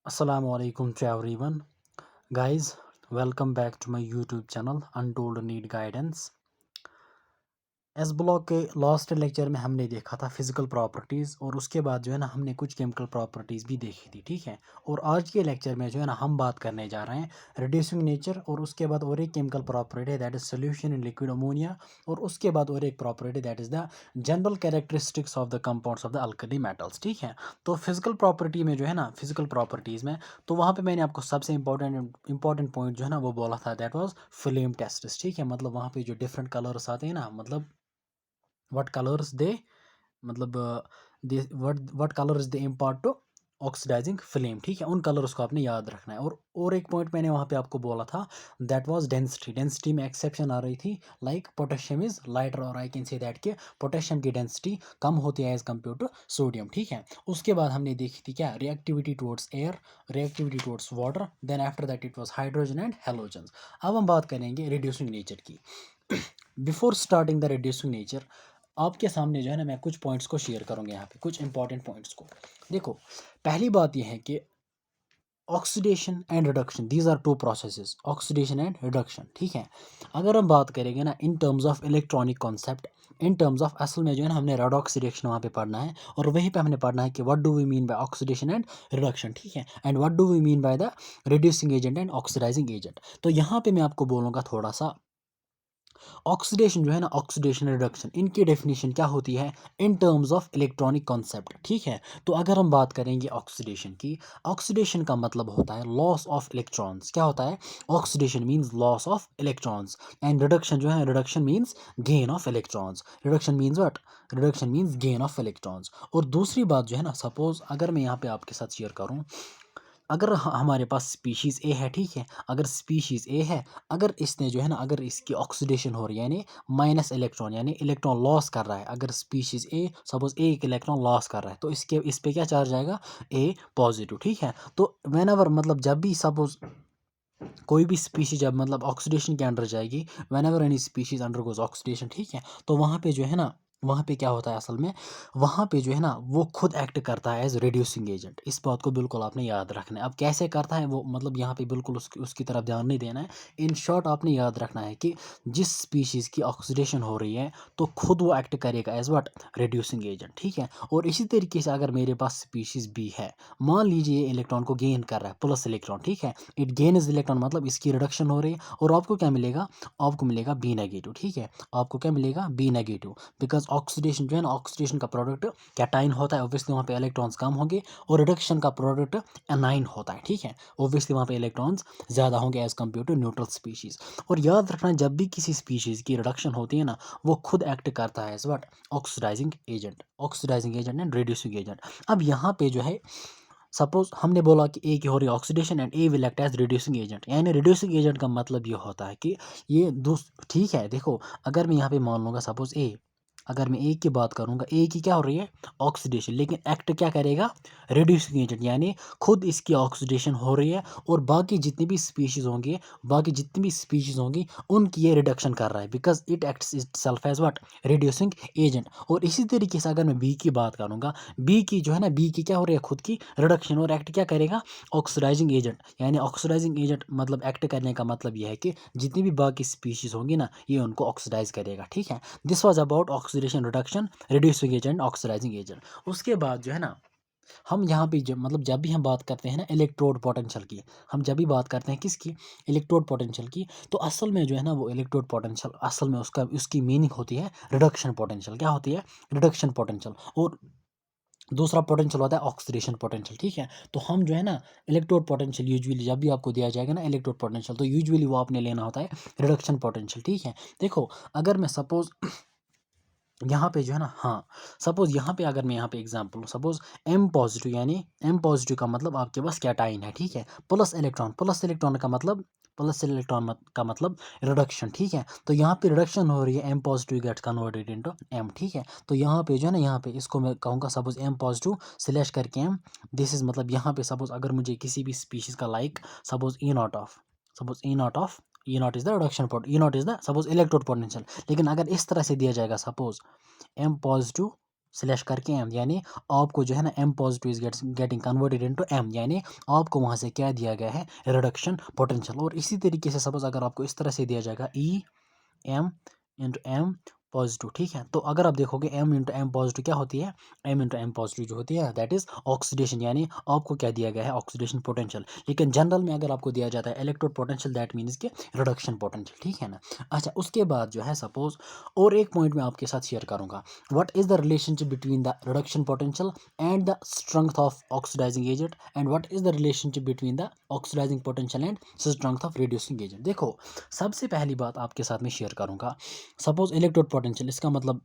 Assalamu alaikum to everyone. Guys, welcome back to my YouTube channel Untold Need Guidance. S block के last lecture में हमने देखा था physical properties और उसके बाद जो है ना हमने कुछ केमिकल प्रॉपर्टीज़ भी देखी थी, ठीक है। और आज के लेक्चर में जो है ना हम बात करने जा रहे हैं रिड्यूसिंग नेचर और उसके बाद और एक chemical property that is solution in liquid ammonia और उसके बाद और एक property that is the general characteristics of the compounds of the alkali metals, ठीक है। तो फिजिकल प्रॉपर्टी में जो है ना फिजिकल प्रॉपर्टीज़ में तो वहाँ पे मैंने आपको सबसे इंपॉर्टेंट पॉइंट जो है ना वो बोला था दैट वाज फ्लेम टेस्ट, ठीक है। मतलब वहाँ पे जो डिफरेंट कलर्स आते हैं ना, मतलब what colors they मतलब they what colours they impart to oxidizing flame, ठीक है। उन कलर्स को आपने याद रखना है। और एक पॉइंट मैंने वहाँ पे आपको बोला था दैट वाज डेंसिटी में एक्सेप्शन आ रही थी, लाइक पोटेशियम इज लाइटर और आई कैन से दैट कि पोटेशियम की डेंसिटी कम होती है एज कम्पेयर टू सोडियम, ठीक है। उसके बाद हमने देखी थी क्या, reactivity towards air, reactivity towards water, then after that it was hydrogen and halogens. अब हम बात करेंगे रिड्यूसिंग नेचर की। Before starting the reducing nature आपके सामने जो है ना मैं कुछ पॉइंट्स को शेयर करूंगा यहाँ पे, कुछ इंपॉर्टेंट पॉइंट्स को। देखो, पहली बात यह है कि oxidation and reduction, these are two processes, oxidation and reduction, ठीक है। अगर हम बात करेंगे ना in terms of electronic concept, in terms of असल में जो है ना हमने रेडॉक्स रिएक्शन वहाँ पे पढ़ना है और वहीं पे हमने पढ़ना है कि what do we mean by oxidation and reduction, ठीक है, and what do we mean by the reducing agent and oxidising agent. तो यहाँ पे मैं आपको बोलूँगा थोड़ा सा ऑक्सीडेशन जो है ना, ऑक्सीडेशन रिडक्शन, इनकी डेफिनेशन क्या होती है इन टर्म्स ऑफ इलेक्ट्रॉनिक कॉन्सेप्ट, ठीक है। तो अगर हम बात करेंगे ऑक्सीडेशन की, ऑक्सीडेशन का मतलब होता है लॉस ऑफ इलेक्ट्रॉन्स। क्या होता है? Oxidation means loss of electrons and reduction जो है, reduction means gain of electrons. Reduction means what? Reduction means gain of electrons. और दूसरी बात जो है ना, सपोज अगर मैं यहाँ पे आपके साथ शेयर करूँ, अगर हमारे पास स्पीशीज़ ए है, ठीक है, अगर स्पीशीज़ ए है, अगर इसने जो है ना, अगर इसकी ऑक्सीडेशन हो रही है यानी माइनस इलेक्ट्रॉन यानी इलेक्ट्रॉन लॉस कर रहा है, अगर स्पीशीज़ ए सपोज ए एक इलेक्ट्रॉन लॉस कर रहा है तो इसके इस पे क्या चार्ज आएगा? ए पॉजिटिव, ठीक है। तो व्हेनेवर मतलब जब भी सपोज कोई भी स्पीशीज जब मतलब ऑक्सीडेशन के अंडर जाएगी, whenever any species undergoes oxidation, ठीक है, तो वहाँ पे जो है ना, वहाँ पे क्या होता है असल में, वहाँ पे जो है ना वो खुद एक्ट करता है एज रिड्यूसिंग एजेंट। इस बात को बिल्कुल आपने याद रखना है। अब कैसे करता है वो, मतलब यहाँ पे बिल्कुल उसकी तरफ ध्यान नहीं देना है। इन शॉर्ट आपने याद रखना है कि जिस स्पीशीज़ की ऑक्सीडेशन हो रही है तो खुद वो एक्ट करेगा एज व्हाट? रिड्यूसिंग एजेंट, ठीक है। और इसी तरीके से अगर मेरे पास स्पीशीज़ बी है, मान लीजिए ये इलेक्ट्रॉन को गेन कर रहा है प्लस इलेक्ट्रॉन, ठीक है, इट गेन इज इलेक्ट्रॉन मतलब इसकी रिडक्शन हो रही है और आपको क्या मिलेगा? आपको मिलेगा बी नेगेटिव, ठीक है। आपको क्या मिलेगा? बी नेगेटिव, बिकॉज ऑक्सीडेशन जो है ना, ऑक्सीडेशन का प्रोडक्ट कैटाइन होता है, ऑब्वियसली वहाँ पे इलेक्ट्रॉन्स कम होंगे, और रिडक्शन का प्रोडक्ट एनाइन होता है, ठीक है, ऑब्वियसली वहाँ पे इलेक्ट्रॉन्स ज़्यादा होंगे as compare to neutral species. और याद रखना, जब भी किसी स्पीशीज़ की रिडक्शन होती है ना, वो खुद एक्ट करता है as what? Oxidising agent, oxidising agent and reducing agent. अब यहाँ पे जो है सपोज हमने बोला कि ए की हो रही है oxidation and A will act as reducing agent, यानी रिड्यूसिंग एजेंट का मतलब ये होता है कि ये ठीक है। देखो, अगर मैं यहाँ पे मान लूँगा सपोज ए, अगर मैं ए की बात करूँगा, ए की क्या हो रही है? ऑक्सीडेशन, लेकिन एक्ट क्या करेगा? रिड्यूसिंग एजेंट, यानी खुद इसकी ऑक्सीडेशन हो रही है और बाकी जितनी भी स्पीशीज़ होंगे, बाकी जितनी भी स्पीशीज़ होंगी उनकी ये रिडक्शन कर रहा है, because it acts itself as what? Reducing agent. और इसी तरीके से अगर मैं बी की बात करूँगा, बी की जो है ना, बी की क्या हो रही है? खुद की रिडक्शन, और एक्ट क्या करेगा? ऑक्सीडाइजिंग एजेंट, यानी ऑक्सीडाइजिंग एजेंट मतलब एक्ट करने का मतलब यह है कि जितनी भी बाकी स्पीशीज़ होंगी ना, ये उनको ऑक्सीडाइज करेगा, ठीक है। This was about oxidation, reduction, reducing agent, oxidising agent. उसके बाद जो है ना, हम यहाँ पे जब मतलब जब भी हम बात करते हैं ना इलेक्ट्रोड पोटेंशियल की, हम जब भी बात करते हैं किसकी? इलेक्ट्रोड पोटेंशियल की, तो असल में जो है ना वो इलेक्ट्रोड पोटेंशियल असल में उसका उसकी मीनिंग होती है रिडक्शन पोटेंशियल। क्या होती है? Reduction potential. और दूसरा पोटेंशियल होता है ऑक्सीडेशन पोटेंशियल, ठीक है। तो हम जो है ना इलेक्ट्रोड पोटेंशियल यूजुअली जब भी आपको दिया जाएगा ना इलेक्ट्रोड पोटेंशियल, तो यूजुअली वो आपने लेना होता है रिडक्शन पोटेंशियल, ठीक है। देखो, अगर मैं सपोज यहाँ पे जो है ना, हाँ, सपोज यहाँ पे अगर मैं यहाँ पे एग्जांपल सपोज एम पॉजिटिव, यानी एम पॉजिटिव का मतलब आपके पास कैटाइन है, ठीक है, प्लस इलेक्ट्रॉन, प्लस इलेक्ट्रॉन का मतलब, प्लस इलेक्ट्रॉन का मतलब रिडक्शन, ठीक है। तो यहाँ पे रिडक्शन हो रही है, M positive gets converted into M, ठीक है। तो यहाँ पे जो है ना, यहाँ पे इसको मैं कहूँगा सपोज एम पॉजिटिव स्लैश करके एम, दिस इज मतलब यहाँ पे सपोज अगर मुझे किसी भी स्पीशीज का like suppose E naught of, suppose E naught of, E naught is the reduction pot, E naught is the suppose electrode potential. लेकिन अगर इस तरह से दिया जाएगा सपोज एम पॉजिटिव स्लैश करके m, यानी आपको जो है ना m positive is getting converted into m, यानी आपको वहाँ से क्या दिया गया है, रिडक्शन पोटेंशियल। और इसी तरीके से सपोज अगर आपको इस तरह से दिया जाएगा E m into M positive, ठीक है। तो अगर आप देखोगे m इंटू एम पॉजिटिव क्या होती है, m इंटू एम पॉजिटिव जो होती है दैट इज ऑक्सीडेशन, यानी आपको क्या दिया गया है, ऑक्सीडेशन पोटेंशियल। लेकिन जनरल में अगर आपको दिया जाता है इलेक्ट्रोड पोटेंशियल दैट मीन्स कि रिडक्शन पोटेंशियल, ठीक है ना। अच्छा, उसके बाद जो है सपोज और एक पॉइंट मैं आपके साथ शेयर करूंगा, what is the relationship between the reduction potential and the strength of oxidising agent, and what is the relationship between the oxidising potential and strength of reducing agent. देखो, सबसे पहली बात आपके साथ में शेयर करूंगा, सपोज इलेक्ट्रोड पोटेंशियल, इसका मतलब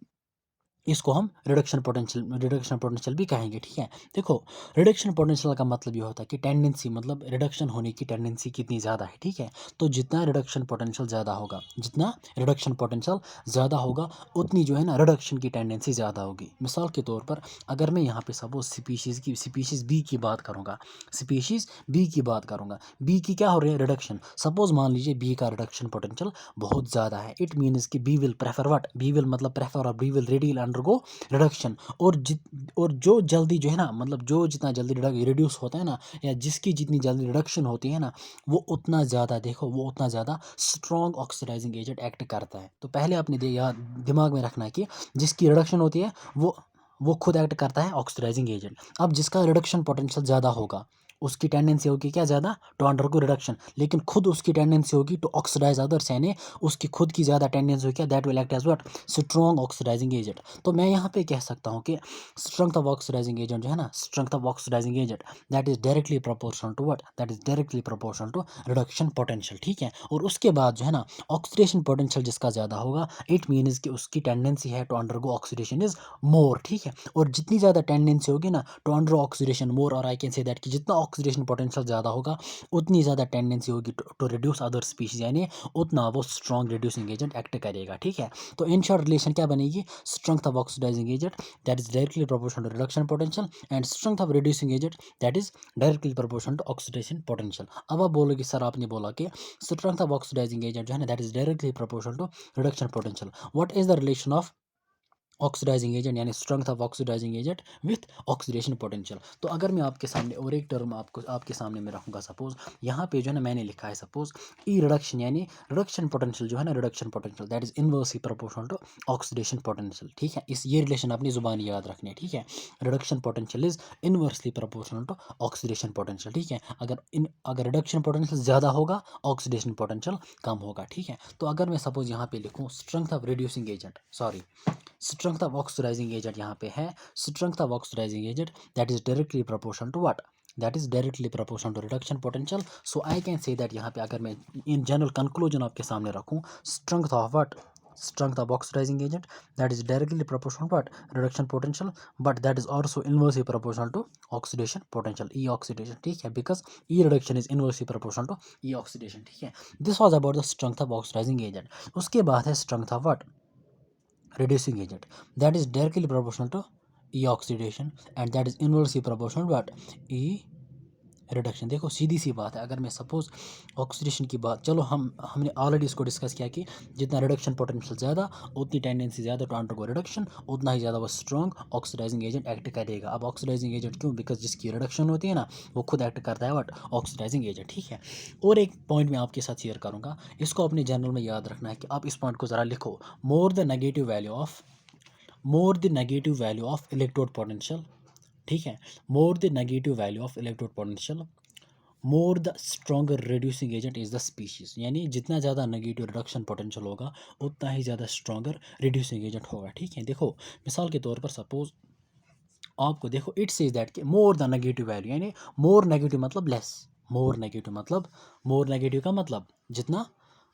इसको हम रिडक्शन पोटेंशियल भी कहेंगे, ठीक है। देखो, रिडक्शन पोटेंशियल का मतलब ये होता है कि टेंडेंसी, मतलब रिडक्शन होने की टेंडेंसी कितनी ज़्यादा है, ठीक है। तो जितना रिडक्शन पोटेंशियल ज़्यादा होगा, जितना रिडक्शन पोटेंशियल ज़्यादा होगा, उतनी जो है ना रिडक्शन की टेंडेंसी ज़्यादा होगी। मिसाल के तौर पर अगर मैं यहाँ पे सपोज स्पीशीज़ बी की बात करूँगा, स्पीशीज़ बी की बात करूँगा, बी की क्या हो रही है, रिडक्शन। सपोज मान लीजिए बी का रिडक्शन पोटेंशियल बहुत ज़्यादा है, इट मीन्स कि B will prefer what, B will मतलब प्रेफर, और B will ready undergo reduction. और जो जल्दी जो है ना, मतलब जो जितना जल्दी रिड्यूस होता है ना, या जिसकी जितनी जल्दी रिडक्शन होती है ना, वो उतना ज़्यादा, देखो वो उतना ज़्यादा स्ट्रॉन्ग ऑक्सीडाइजिंग एजेंट एक्ट करता है। तो पहले आपने दिमाग में रखना है कि जिसकी रिडक्शन होती है वो खुद एक्ट करता है ऑक्सीडाइजिंग एजेंट। अब जिसका रिडक्शन पोटेंशियल ज़्यादा होगा, उसकी टेंडेंसी होगी क्या, ज़्यादा टू अंडरगो रिडक्शन, लेकिन खुद उसकी टेंडेंसी होगी टू ऑक्सीडाइज अदर्स, यानी उसकी खुद की ज़्यादा टेंडेंसी होगी क्या, that will act as what, strong oxidising agent. तो मैं यहाँ पे कह सकता हूँ कि स्ट्रेंथ ऑफ ऑक्सीडाइजिंग एजेंट जो है ना, strength of oxidising agent that is directly proportional to what, that is directly proportional to reduction potential, ठीक है। और उसके बाद जो है ना, ऑक्सीडेशन पोटेंशियल जिसका ज़्यादा होगा, इट मीन्स कि उसकी टेंडेंसी है to undergo oxidation is more, ठीक है। और जितनी ज़्यादा टेंडेंसी होगी ना टू अंडरगो ऑक्सीडेशन मोर, और आई कैन से दैट कि जितना ऑक्सीडेशन पोटेंशियल ज़्यादा होगा, उतनी ज़्यादा टेंडेंसी होगी टू रिड्यूस अदर स्पीशीज, यानी उतना वो स्ट्रॉन्ग रिड्यूसिंग एजेंट एक्ट करेगा, ठीक है। तो इन शॉर्ट रिलेशन क्या बनेगी, strength of oxidising agent that is directly proportional to reduction potential, and strength of reducing agent that is directly proportional to oxidation potential. अब आप बोलोगे सर आपने बोला कि स्ट्रेंथ ऑफ ऑक्सीडाइजिंग एजेंट जो है ना, that is directly proportional to reduction potential, what is the relation of oxidising agent, यानी strength of oxidising agent with oxidation potential. तो अगर मैं आपके सामने और एक टर्म आपके सामने में रखूँगा, सपोज यहाँ पे जो है ना मैंने लिखा है सपोज ई रिडक्शन, यानी रिडक्शन पोटेंशियल जो है ना, reduction potential that is inversely proportional to oxidation potential, ठीक है। ये रिलेशन अपनी जुबान याद रखनी है, ठीक है। Reduction potential is inversely proportional to oxidation potential, ठीक है। अगर रिडक्शन पोटेंशियल ज़्यादा होगा, ऑक्सीडेशन पोटेंशियल कम होगा, ठीक है। तो अगर मैं सपोज यहाँ पे लिखूँ strength of reducing agent, sorry, strength of oxidising agent यहाँ पे है, strength of oxidising agent that is directly proportional to what, that is directly proportional to reduction potential. So I can say that यहाँ पे अगर मैं in general conclusion आपके सामने रखूँ, strength of what, strength of oxidizing agent that is directly proportional to what, reduction potential, but that is also inversely proportional to oxidation potential, e oxidation, ठीक है, because e reduction is inversely proportional to e oxidation, ठीक है। this was about the strength of oxidizing agent। उसके बाद है strength of what, reducing agent that is directly proportional to E oxidation and that is inversely proportional to what, E reduction. देखो सीधी सी बात है, अगर मैं सपोज ऑक्सीडेशन की बात, चलो हमने ऑलरेडी इसको डिस्कस किया कि जितना रिडक्शन पोटेंशियल ज़्यादा, उतनी टेंडेंसी ज़्यादा टू अंडरगो रिडक्शन, उतना ही ज़्यादा वो स्ट्रॉन्ग ऑक्सीडाइजिंग एजेंट एक्ट करेगा। अब ऑक्सीडाइजिंग एजेंट क्यों, बिकॉज जिसकी रिडक्शन होती है ना, वो खुद एक्ट करता है व्हाट, ऑक्सीडाइजिंग एजेंट, ठीक है। और एक पॉइंट मैं आपके साथ शेयर करूँगा, इसको अपने जर्नल में याद रखना है कि आप इस पॉइंट को ज़रा लिखो, मोर the negative value of electrode potential, ठीक है, मोर the negative value of electrode potential, more the stronger reducing agent is the species, यानी जितना ज़्यादा नेगेटिव रिडक्शन पोटेंशियल होगा, उतना ही ज़्यादा स्ट्रॉन्गर रिड्यूसिंग एजेंट होगा, ठीक है। देखो मिसाल के तौर पर सपोज आपको देखो इट सेज दैट कि मोर द नेगेटिव वैल्यू, यानी मोर नेगेटिव मतलब लेस, मोर नेगेटिव का मतलब जितना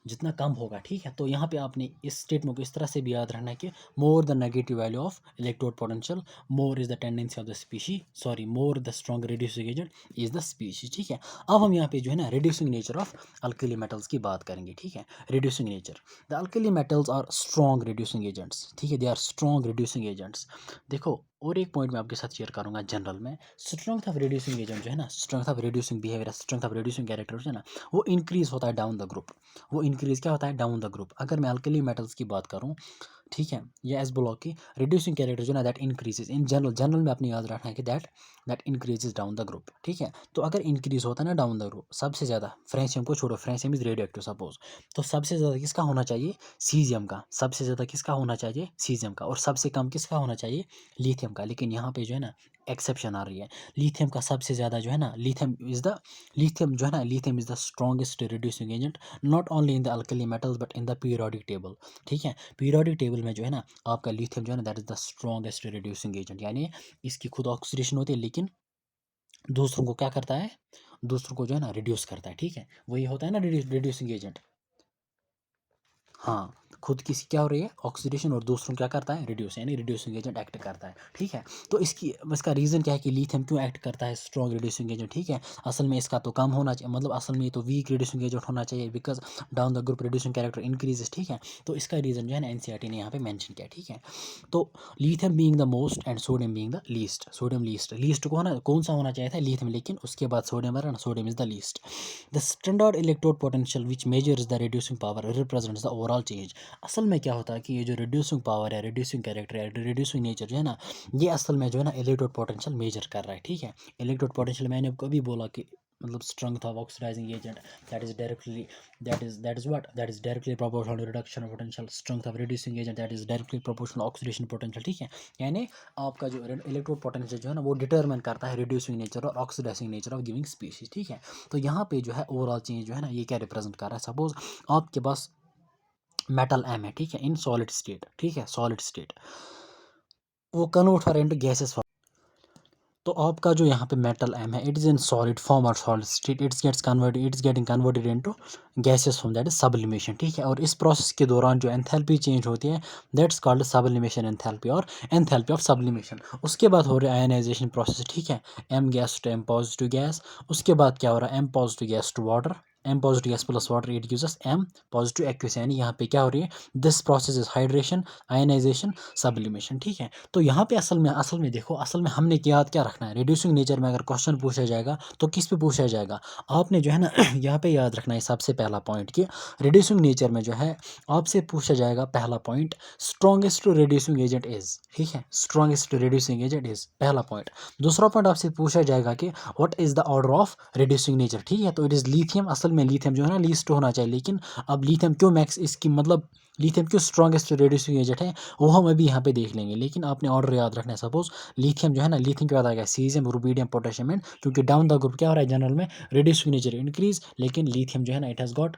जितना कम होगा, ठीक है। तो यहाँ पे आपने इस स्टेटमेंट को इस तरह से भी याद रखना है कि more the negative value of electrode potential, more is the tendency of the species, sorry, more the strong reducing agent is the species, ठीक है। अब हम यहाँ पे जो है ना reducing nature of alkali metals की बात करेंगे, ठीक है। Reducing nature, the alkali metals are strong reducing agents, ठीक है, they are strong reducing agents. देखो और एक पॉइंट मैं आपके साथ शेयर करूँगा जनरल में, स्ट्रेंथ ऑफ रिड्यूसिंग एजेंट जो है ना, strength of reducing behaviour, strength of reducing character जो है ना, वो इंक्रीज़ होता है डाउन द ग्रुप। वो इंक्रीज़ क्या होता है? Down the group. अगर मैं अल्कली मेटल्स की बात करूँ, ठीक है, या एस ब्लॉक की रिड्यूसिंग कैरेक्टर जो है ना, that increases in general. General में अपने याद रखना है कि that increases down the group, ठीक है। तो अगर इंक्रीज होता है ना डाउन द ग्रुप, सबसे ज़्यादा फ्रेंशियम को छोड़ो, francium is radio active suppose, तो सबसे ज़्यादा किसका होना चाहिए? सीजियम का। सबसे ज़्यादा किसका होना चाहिए? सीजियम का। और सबसे कम किसका होना चाहिए? लिथियम का। लेकिन यहाँ पे जो है ना एक्सेप्शन आ रही है, लिथियम का सबसे ज़्यादा जो है ना, लिथियम जो है ना, lithium is the strongest reducing agent, not only in the alkali metals but in the periodic table, ठीक है। पीरियोडिक टेबल में जो है ना आपका लिथियम जो है ना, that is the strongest reducing agent, यानी इसकी खुद ऑक्सीडेशन होती है लेकिन दूसरों को क्या करता है? दूसरों को जो है ना रिड्यूस करता है, ठीक है। वही होता है ना रिड्यूसिंग एजेंट। हाँ, खुद की क्या हो रही है? ऑक्सीडेशन, और दूसरों क्या करता है? रिड्यूस, यानी रिड्यूसिंग एजेंट एक्ट करता है, ठीक है। तो इसका रीज़न क्या है कि लिथियम क्यों एक्ट करता है स्ट्रॉन्ग रिड्यूसिंग एजेंट, ठीक है। असल में इसका तो कम होना चाहिए, मतलब असल में ये तो वीक रिड्यूसिंग एजेंट होना चाहिए, because down the group reducing character increases, ठीक है। तो इसका रीज़न जो है ना एनसीईआरटी ने यहाँ पे मेंशन किया, ठीक है। तो lithium being the most and sodium being the least, sodium least को ना कौन सा होना चाहिए था? लिथियम, लेकिन उसके बाद सोडियम है ना, sodium is the least. The standard electrode potential which measures the reducing power represents the overall change. असल में क्या होता है कि ये जो रिड्यूसिंग पावर है, रिड्यूसिंग कैरेक्टर है, रिड्यूसिंग नेचर जो है ना, ये असल में जो है ना इलेक्ट्रोड पोटेंशियल मेजर कर रहा है, ठीक है। इलेक्ट्रोड पोटेंशियल मैंने आपको अभी बोला कि मतलब strength of oxidising agent, that is directly proportional to reduction of potential, strength of reducing agent that is directly proportional oxidation potential, ठीक है। यानी आपका जो इलेक्ट्रोड पोटेंशियल जो है ना, वो डिटरमिन करता है रिड्यूसिंग नेचर और oxidising nature of giving species, ठीक है। तो यहाँ पे जो है ओवरऑल चेंज जो है ना, ये क्या रिप्रेजेंट कर रहा है? सपोज आपके पास मेटल एम है, ठीक है, इन सॉलिड स्टेट, ठीक है, सॉलिड स्टेट, वो कन्वर्ट हो रहा है इनटू गैसेस। तो आपका जो यहाँ पे मेटल एम है, it is in solid form और solid state, it's getting converted into gases form, that is sublimation, ठीक है। और इस प्रोसेस के दौरान जो एंथैल्पी चेंज होती है, दैट्स कॉल्ड सब्लिमेशन एंथैल्पी और एंथैल्पी ऑफ सब्लिमेशन। उसके बाद हो रहा है आयनाइजेशन प्रोसेस, ठीक है, M gas to M positive gas. उसके बाद क्या हो रहा है? M positive gas to water, M positive gas plus water, it gives us M positive aqueous, यानी यहाँ पे क्या हो रही है? This process is hydration, ionisation, sublimation, ठीक है। तो यहाँ पे असल में देखो, असल में हमने याद क्या रखना है? रिड्यूसिंग नेचर में अगर क्वेश्चन पूछा जाएगा तो किस पे पूछा जाएगा? आपने जो है ना यहाँ पे याद रखना है सबसे पहला पॉइंट कि रिड्यूसिंग नेचर में जो है आपसे पूछा जाएगा पहला point, strongest reducing agent is, ठीक है, स्ट्रॉन्गेस्ट रिड्यूसिंग एजेंट इज पहला पॉइंट। दूसरा पॉइंट आपसे पूछा जाएगा कि what is the order of reducing nature, ठीक है। तो इट इज लिथियम, असल में लिथियम जो है ना लीस्ट होना चाहिए, लेकिन अब लिथियम क्यों मैक्स इसकी मतलब लिथियम क्यों स्ट्रॉन्गेस्ट रिड्यूसिंग एजेंट है, वो हम अभी यहाँ पे देख लेंगे। लेकिन आपने ऑर्डर याद रखना है। सपोज लिथियम जो है ना, लिथियम के बाद आ गया सीजियम, रुबीडियम, पोटेशियम, एंड क्योंकि डाउन द ग्रुप क्या हो रहा है जनरल में? रिड्यूसिंग नेचर इंक्रीज, लेकिन लिथियम जो है ना it has got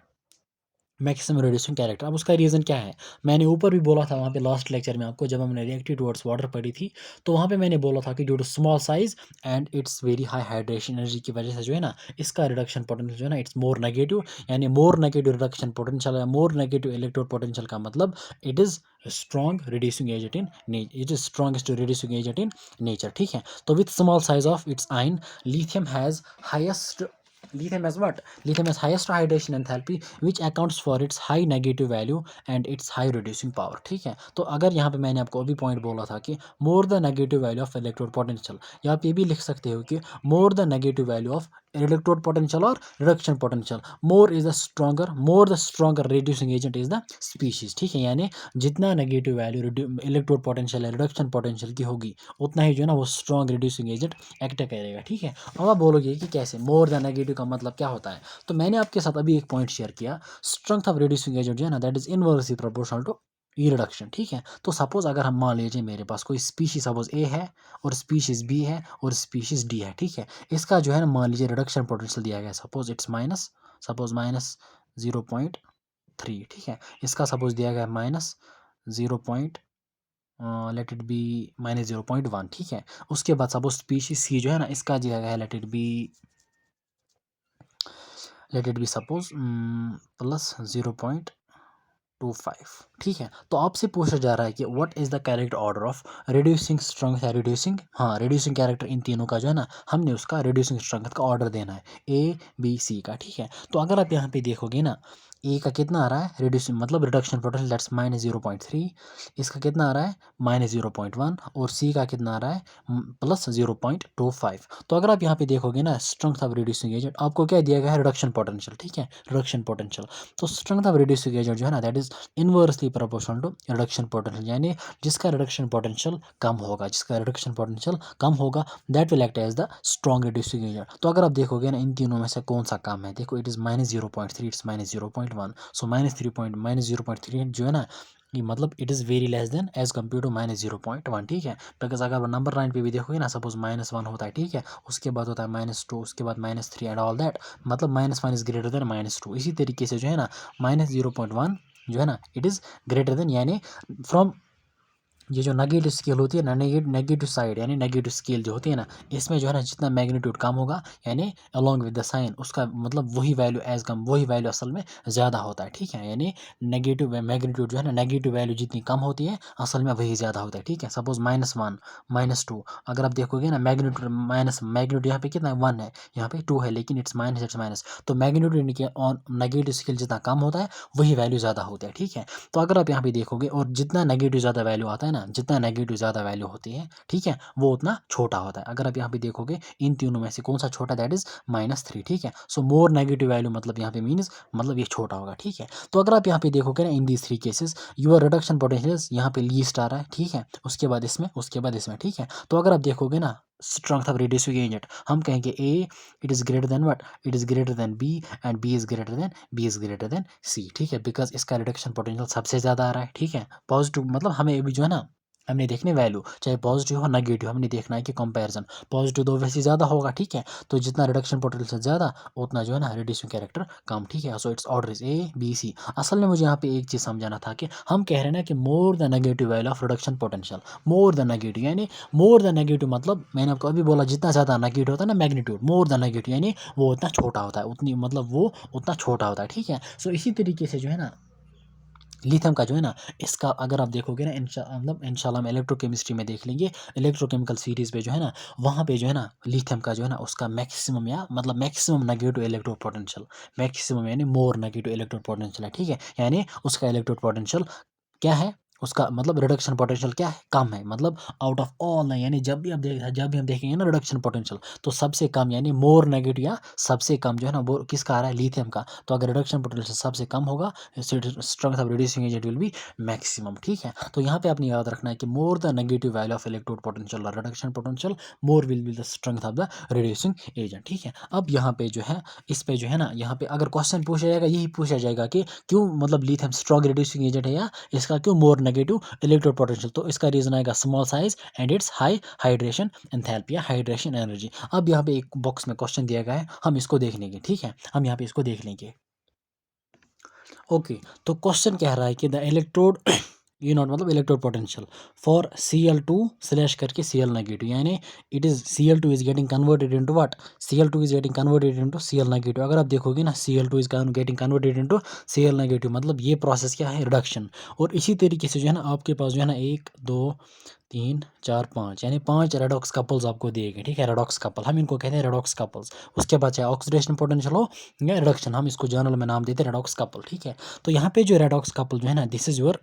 maximum reducing character. अब उसका रीज़न क्या है? मैंने ऊपर भी बोला था वहाँ पे लास्ट लेक्चर में आपको, जब हमने रिएक्टिव टुवर्ड्स वाटर पढ़ी थी, तो वहाँ पे मैंने बोला था कि due to small size and its very high hydration energy की वजह से जो है ना, इसका रिडक्शन पोटेंशियल जो है ना इट्स मोर नेगेटिव, यानी मोर नेगेटिव रिडक्शन पोटेंशियल या मोर नेगेटिव इलेक्ट्रोड पोटेंशियल का मतलब it is strong reducing agent in it is strongest reducing agent in nature, ठीक है। तो with small size of its आइन, lithium has highest lithium has what? Lithium has highest hydration enthalpy which accounts for its high negative value and its high reducing power, ठीक है। तो अगर यहाँ पे मैंने आपको अभी पॉइंट बोला था कि more the negative value of electrode potential, या आप ये भी लिख सकते हो कि more the negative value of electrode potential और reduction potential, more the stronger reducing agent is the species, ठीक है। यानी जितना नेगेटिव वैल्यू इलेक्ट्रोड पोटेंशियल या रिडक्शन पोटेंशियल की होगी, उतना ही जो है ना वो स्ट्रॉन्ग रिड्यूसिंग एजेंट एक्ट करेगा, ठीक है। अब आप बोलोगे कि कैसे? मोर द नेगेटिव का मतलब क्या होता है? तो मैंने आपके साथ अभी एक पॉइंट शेयर किया, स्ट्रेंथ ऑफ रिड्यूसिंग एजेंट जो है ना, that is inversely proportional to E reduction, ठीक है। तो सपोज अगर हम मान लीजिए मेरे पास कोई स्पीशीज सपोज ए है और स्पीशीज बी है और स्पीशीज डी है, ठीक है। इसका जो है ना मान लीजिए रिडक्शन पोटेंशियल दिया गया, सपोज माइनस 0.3, ठीक है। इसका सपोज दिया गया माइनस 0. लेट इट बी -0.1, ठीक है। उसके बाद सपोज स्पीशीज सी जो है ना, इसका दिया गया है लेट इट बी सपोज +0.25, ठीक है। तो आपसे पूछा जा रहा है कि what is the correct order of reducing strength या रिड्यूसिंग कैरेक्टर, इन तीनों का जो है ना हमने उसका रिड्यूसिंग स्ट्रेंथ का ऑर्डर देना है, A B C का, ठीक है। तो अगर आप यहाँ पे देखोगे ना ए का कितना आ रहा है रिड्यूसिंग मतलब रिडक्शन पोटेंशियल दैट्स -0.3, इसका कितना आ रहा है -0.1 और सी का कितना आ रहा है +0.25। तो अगर आप यहाँ पे देखोगे ना स्ट्रेंथ ऑफ रिड्यूसिंग एजेंट आपको क्या दिया गया है रिडक्शन पोटेंशियल, ठीक है रिडक्शन पोटेंशियल। तो स्ट्रेंथ ऑफ रिड्यूसिंग एजेंट जो है ना that is inversely proportional to reduction potential, यानी जिसका रिडक्शन पोटेंशियल कम होगा, जिसका रिडक्शन पोटेंशियल कम होगा that will act as the strong reducing agent. तो अगर आप देखोगे ना इन तीनों में से कौन सा कम है, देखो इट इज़ -0.3, इट्स -0.1, सो -3 जो है ना ये मतलब it is very less than as compare to -0.1, ठीक है। बिकॉज अगर नंबर लाइन पे भी देखोगे ना सपोज -1 होता है, ठीक है, उसके बाद होता है -2, उसके बाद -3 एंड ऑल दैट, मतलब -1 इज ग्रेटर देन -2। इसी तरीके से जो है ना -0.1 जो है ना इट इज़ ग्रेटर देन, यानी फ्रॉम ये जो नेगेटिव स्केल होती है ना नेगेटिव साइड यानी नेगेटिव स्केल जो होती है ना इसमें जो है ना जितना मैग्नीट्यूड कम होगा यानी अलॉन्ग विद द साइन उसका मतलब वही वैल्यू एज कम वही वैल्यू असल में ज़्यादा होता है, ठीक है। यानी नेगेटिव मैग्नीट्यूड जो है ना नेगेटिव वैल्यू जितनी कम होती है असल में वही ज़्यादा होता है, ठीक है। सपोज -1 -2 अगर आप देखोगे ना मैग्नीट्यूड यहाँ पे कितना 1 है, यहाँ पे 2 है, लेकिन इट्स माइनस। तो मैग्नीट्यूड के ऑन नेगेटिव स्केल जितना कम होता है वही वैल्यू ज़्यादा होता है, ठीक है। तो अगर आप यहाँ पे देखोगे और जितना नेगेटिव ज़्यादा वैल्यू आता है ना जितना नेगेटिव ज़्यादा वैल्यू होती है, ठीक है, वो उतना छोटा होता है। अगर आप यहाँ पे देखोगे इन तीनों में से कौन सा छोटा दैट इज़ -3, ठीक है। सो मोर नेगेटिव वैल्यू मतलब यहाँ पे मीन्स मतलब ये छोटा होगा, ठीक है। तो अगर आप यहाँ पे देखोगे ना in these 3 cases your reduction potential यहाँ पे लीस्ट आ रहा है, ठीक है, उसके बाद इसमें, ठीक है। तो अगर आप देखोगे ना स्ट्रेंथ ऑफ रिड्यूसिंग एजेंट हम कहेंगे A it is greater than what it is greater than B and B is greater than C, ठीक है, बिकॉज इसका रिडक्शन पोटेंशियल सबसे ज़्यादा आ रहा है, ठीक है। पॉजिटिव मतलब हमें अभी जो है ना हमने देखने वैल्यू चाहे पॉजिटिव हो नेगेटिव हमने देखना है कि कंपैरिजन पॉजिटिव तो वैसे ज़्यादा होगा, ठीक है। तो जितना रिडक्शन पोटेंशियल ज़्यादा उतना जो है ना रिड्यूसिंग कैरेक्टर कम, ठीक है। So its order is A B C. असल में मुझे यहाँ पे एक चीज़ समझाना था कि हम कह रहे हैं ना कि more the negative value of reduction potential more the negative, यानी मोर द नेगेटिव मतलब मैंने आपको अभी बोला जितना ज़्यादा नेगेटिव होता है ना मैग्नीट्यूड मोर द नेगेटिव यानी वो उतना छोटा होता है, उतनी मतलब वो उतना छोटा होता है, ठीक है। सो इसी तरीके से जो है ना लिथियम का जो है ना इसका अगर आप देखोगे ना मतलब इंशाल्लाह हम इलेक्ट्रोकेमिस्ट्री में देख लेंगे इलेक्ट्रोकेमिकल सीरीज़ पे जो है ना वहाँ पे जो है ना लिथियम का जो है ना उसका मैक्सिमम या मतलब maximum negative electro potential maximum यानी मोर नेगेटिव इलेक्ट्रो पोटेंशियल है, ठीक है। यानी उसका इलेक्ट्रो पोटेंशियल क्या है उसका मतलब रिडक्शन पोटेंशियल क्या है कम है, मतलब आउट ऑफ ऑल नहीं, यानी जब भी हम देखेंगे ना रिडक्शन पोटेंशियल तो सबसे कम यानी मोर नेगेटिव या सबसे कम जो है ना वो किसका आ रहा है लिथियम का। तो अगर रिडक्शन पोटेंशियल सबसे कम होगा strength of reducing agent will be maximum, ठीक है। तो यहाँ पे आपने याद रखना है कि more the negative value of electrode potential और reduction potential more will be the strength of the reducing agent, ठीक है। अब यहाँ पे जो है इस पे जो है ना यहाँ पे अगर क्वेश्चन पूछा जाएगा यही पूछा जाएगा कि क्यों मतलब लिथियम स्ट्रॉन्ग रिड्यूसिंग एजेंट है या इसका क्यों मोर नेगेटिव इलेक्ट्रोड पोटेंशियल। तो इसका रीजन आएगा small size and it's high hydration enthalpy या हाइड्रेशन एनर्जी। अब यहाँ पे एक बॉक्स में क्वेश्चन दिया गया है हम इसको देख लेंगे, ठीक है, हम यहाँ पे इसको देख लेंगे। ओके तो क्वेश्चन कह रहा है कि द इलेक्ट्रोड ई नॉट मतलब electrode potential for Cl2 slash करके Cl नेगेटिव, यानी it is Cl2 is getting converted into what Cl2 is getting converted into Cl negative. अगर आप देखोगे ना Cl2 is getting converted into Cl negative मतलब ये process क्या है रिडक्शन। और इसी तरीके से जो है ना आपके पास जो है ना 1 2 3 4 5 यानी 5 रेडॉक्स कपल्स आपको दिए गए, ठीक है, रेडॉक्स कपल हम इनको कहते हैं रेडॉक्स कपल्स। उसके बाद चाहे ऑक्सीडेशन पोटेंशियल हो या रिडक्शन हम इसको जर्नल में नाम देते हैं रेडॉक्स कपल, ठीक है। तो यहाँ पे जो रेडॉक्स कपल जो है ना this is your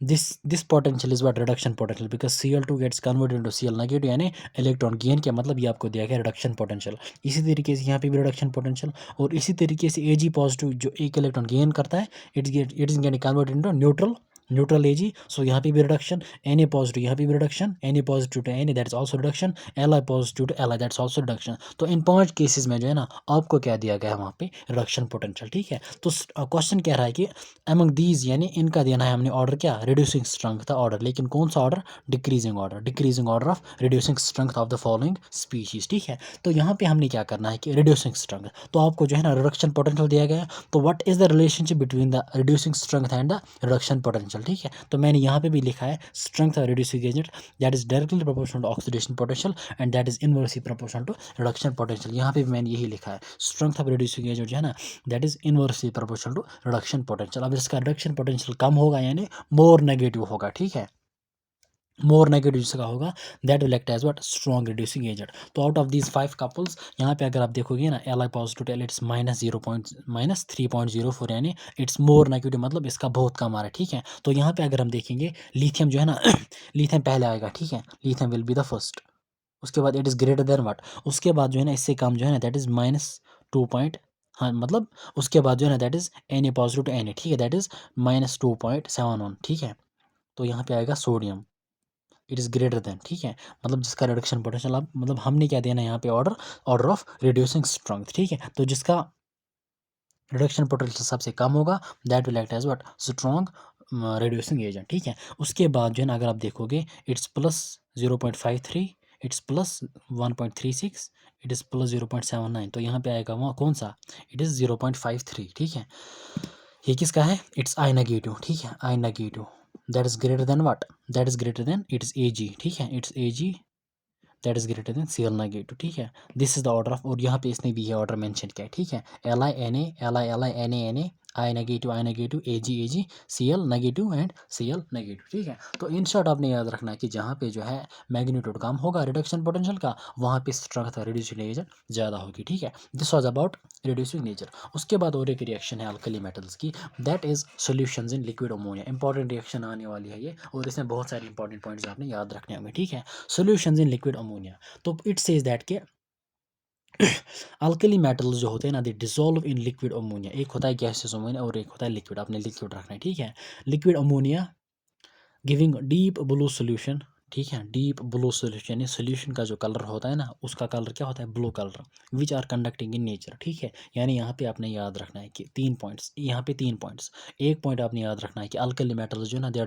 this potential is what reduction potential because Cl2 gets converted into Cl negative यानी इलेक्ट्रॉन गेन के मतलब ये आपको दिया गया रिडक्शन पोटेंशियल। इसी तरीके से यहाँ पे भी रिडक्शन पोटेंशियल और इसी तरीके से Ag पॉजिटिव जो एक इलेक्ट्रॉन गेन करता है it is getting converted into neutral Ag। सो यहाँ पे भी रिडक्शन Na पॉजिटिव यहाँ पे भी reduction Na positive to Na that's also reduction Li positive to Li that's also reduction. तो इन 5 केसेस में जो है ना आपको क्या दिया गया है वहाँ पे रिडक्शन पोटेंशियल, ठीक है। तो क्वेश्चन कह रहा है कि अमंग दीज यानी इनका देना है हमने ऑर्डर क्या रिड्यूसिंग स्ट्रेंथ का ऑर्डर, लेकिन कौन सा order decreasing order of reducing strength of the following species, ठीक है। तो यहाँ पे हमने क्या करना है कि रिड्यूसिंग स्ट्रेंथ तो आपको जो है ना रिडक्शन पोटेंशियल दिया गया है तो what is the relationship between the reducing strength and the reduction potential, ठीक है। तो मैंने यहाँ पे भी लिखा है strength of reducing agent that is directly proportional to oxidation potential and that is inversely proportional to reduction potential. यहाँ पे भी मैंने यही लिखा है स्ट्रेंथ ऑफ रिड्यूसिंग एजेंट जो है ना that is inversely proportional to reduction potential. अब इसका रिडक्शन पोटेंशियल कम होगा यानी मोर नेगेटिव होगा, ठीक है। मोर नेगेटिव जिसका होगा that will act as what strong reducing agent. तो आउट ऑफ दीज 5 कपल्स यहाँ पे अगर आप देखोगे ना Li पॉजिटिव टेल इट्स -3.04 यानी इट्स मोर नेगेटिव, मतलब इसका बहुत कम आ रहा है, ठीक है। तो यहाँ पे अगर हम देखेंगे लिथियम जो है ना लिथियम पहले आएगा, ठीक है, lithium will be the first. उसके बाद it is greater than what, उसके बाद जो है ना इससे कम जो है ना दैट इज़ -2 पॉइंट, हाँ मतलब उसके बाद जो है ना that is Na positive to Na, ठीक है, दैट इज़ -2.71, ठीक है। तो यहाँ पे आएगा sodium, it is greater then, ठीक है, मतलब जिसका रिडक्शन पोटेंशियल आप मतलब हमने क्या देना है यहाँ पे ऑर्डर ऑफ रिड्यूसिंग स्ट्रेंथ, ठीक है। तो जिसका रिडक्शन पोटेंशियल सबसे कम होगा that will act as what strong reducing agent, ठीक है। उसके बाद जो है ना अगर आप देखोगे it's plus 0.53, it's plus 1.36, it is plus 0.79, तो यहाँ पे आएगा वहाँ कौन सा, इट इज़ 0.53, ठीक है। ये किसका है, इट्स आई नेगेटिव, ठीक है, I negative that is greater than what, that is greater than it's Ag, ठीक है, it's Ag that is greater than Cl negative, ठीक है। This is the order of, और यहाँ पे इसने भी ये ऑर्डर मेंशन किया है, ठीक है, Li Na I negative Ag Cl negative and Cl negative, ठीक है। तो इन शॉर्ट आपने याद रखना है कि जहाँ पे जो है मैग्नीट्यूड कम होगा रिडक्शन पोटेंशियल का, वहाँ पे स्ट्रेंथ रिड्यूसिंग एजेंट ज़्यादा होगी, ठीक है। This was about reducing nature. उसके बाद और एक रिएक्शन है अल्कली मेटल्स की, that is solutions in liquid ammonia. Important reaction आने वाली है ये, और इसमें बहुत सारे इंपॉर्टेंट पॉइंट्स आपने याद रखने होंगे, ठीक है। सॉल्यूशंस इन लिक्विड अमोनिया, तो इट सेज दैट के अल्कली मेटल्स जो होते हैं ना दे डिसॉल्व इन लिक्विड अमोनिया। एक होता है गैसियस अमोनिया और एक होता है लिक्विड, आपने लिक्विड रखना है, ठीक है। Liquid ammonia giving deep blue solution, ठीक है, डीप ब्लू सोल्यूशन यानी सोल्यूशन का जो कलर होता है ना उसका कलर क्या होता है, blue colour, which are conducting in nature, ठीक है। यानी यहाँ पे आपने याद रखना है कि 3 पॉइंट्स, यहाँ पे 3 पॉइंट्स। एक पॉइंट आपने याद रखना है कि अल्कली मेटल्स जो ना दे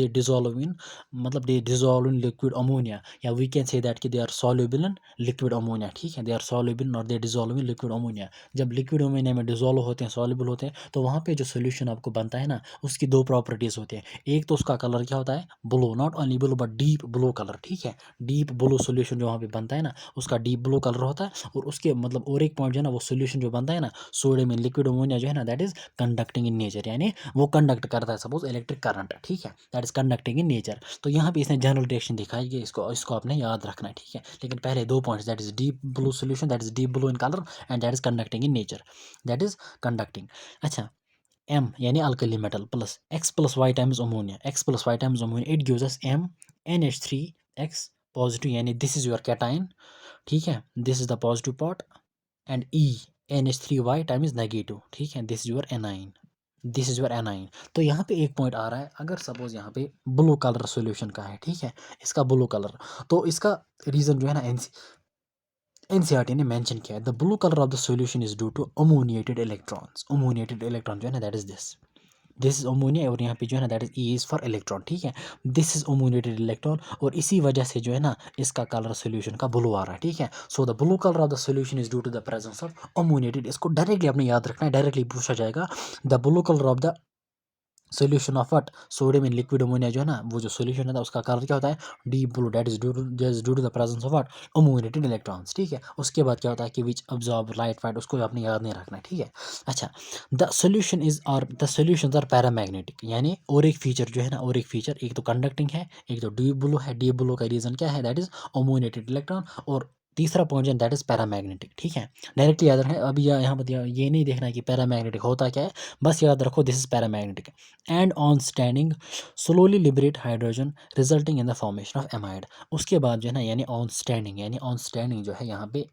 डिसॉल्व इन, मतलब they dissolve in liquid ammonia, या वी कैन से दैट कि they are soluble in liquid ammonia, ठीक है, दे आर सॉल्युबल और they dissolve in liquid ammonia. जब लिक्विड अमोनिया में डिसॉल्व होते हैं, सॉल्युबल होते हैं, तो वहाँ पे जो सोल्यूशन आपको बनता है ना उसकी 2 प्रॉपर्टीज़ होती हैं। एक तो उसका कलर क्या होता है, blue, not only blue but deep blue colour, ठीक है। डीप ब्लू सोल्यूशन जो वहाँ पे बनता है ना उसका डीप ब्लू कलर होता है, और उसके मतलब और एक पॉइंट जो है ना वो सोल्यूशन जो बनता है ना सोडियम इन लिक्विड अमोनिया जो है ना that is conducting in nature, यानी वो कंडक्ट करता है सपोज इलेक्ट्रिक करंट, ठीक है, that is conducting in nature. तो यहाँ पे इसने जनरल रिएक्शन दिखाई है, इसको इसको आपने याद रखना है, ठीक है। लेकिन पहले 2 points, that is deep blue solution, that is deep blue in colour, and that is conducting in nature, that is conducting. अच्छा, M यानी alkali metal plus X plus Y times ammonia, X plus Y times ammonia, it gives us M NH3X positive, यानी this is your cation, ठीक है, this is the positive part, and E NH3Y times negative, ठीक है, this is your A9, this is your A9. तो यहाँ पे एक point आ रहा है, अगर सपोज यहाँ पे ब्लू कलर सोल्यूशन का है, ठीक है, इसका ब्लू कलर, तो इसका रीजन जो है ना एनसीईआरटी ने मेंशन किया है, the blue colour of the solution is due to ammoniated electrons. Ammoniated electron जो है ना that is this is ammonia, और यहाँ पे जो है ना that is E is for electron, ठीक है, दिस इज अमोनिएटेड इलेक्ट्रॉन, और इसी वजह से जो है ना इसका कलर सोल्यूशन का ब्लू आ रहा है, ठीक है। So the blue colour of the solution is due to the presence of ammoniated, इसको डायरेक्टली आपने याद रखना है, डायरेक्टली पूछा जाएगा, the blue colour of the solution of what sodium in liquid ammonia जो है ना वो जो सोल्यूशन है उसका कलर क्या होता है, deep blue, that is due to the presence of what ammoniated electrons, ठीक है। उसके बाद क्या होता है कि विच अब्जॉर्ब लाइट वाइट, उसको आपने याद नहीं रखना है, ठीक है। अच्छा, द सोल्यूशन इज और द सोल्यूशंस आर पैरामैग्नेटिक, यानी और एक फीचर जो है ना, और एक फीचर, एक तो कंडक्टिंग है, एक तो डीप ब्लू है। डीप ब्लू का रीजन क्या है, दैट इज अमोनिएटेड इलेक्ट्रॉन, और तीसरा पॉइंट जो दैट इज पैरामैग्नेटिक, ठीक है। डायरेक्टली याद रखें, अभी यहाँ पर ये नहीं देखना है कि पैरामैग्नेटिक होता क्या है, बस याद रखो this is paramagnetic, and on standing slowly liberate hydrogen resulting in the formation of amide. उसके बाद जो है ना यानी ऑन स्टैंडिंग जो है यहाँ पे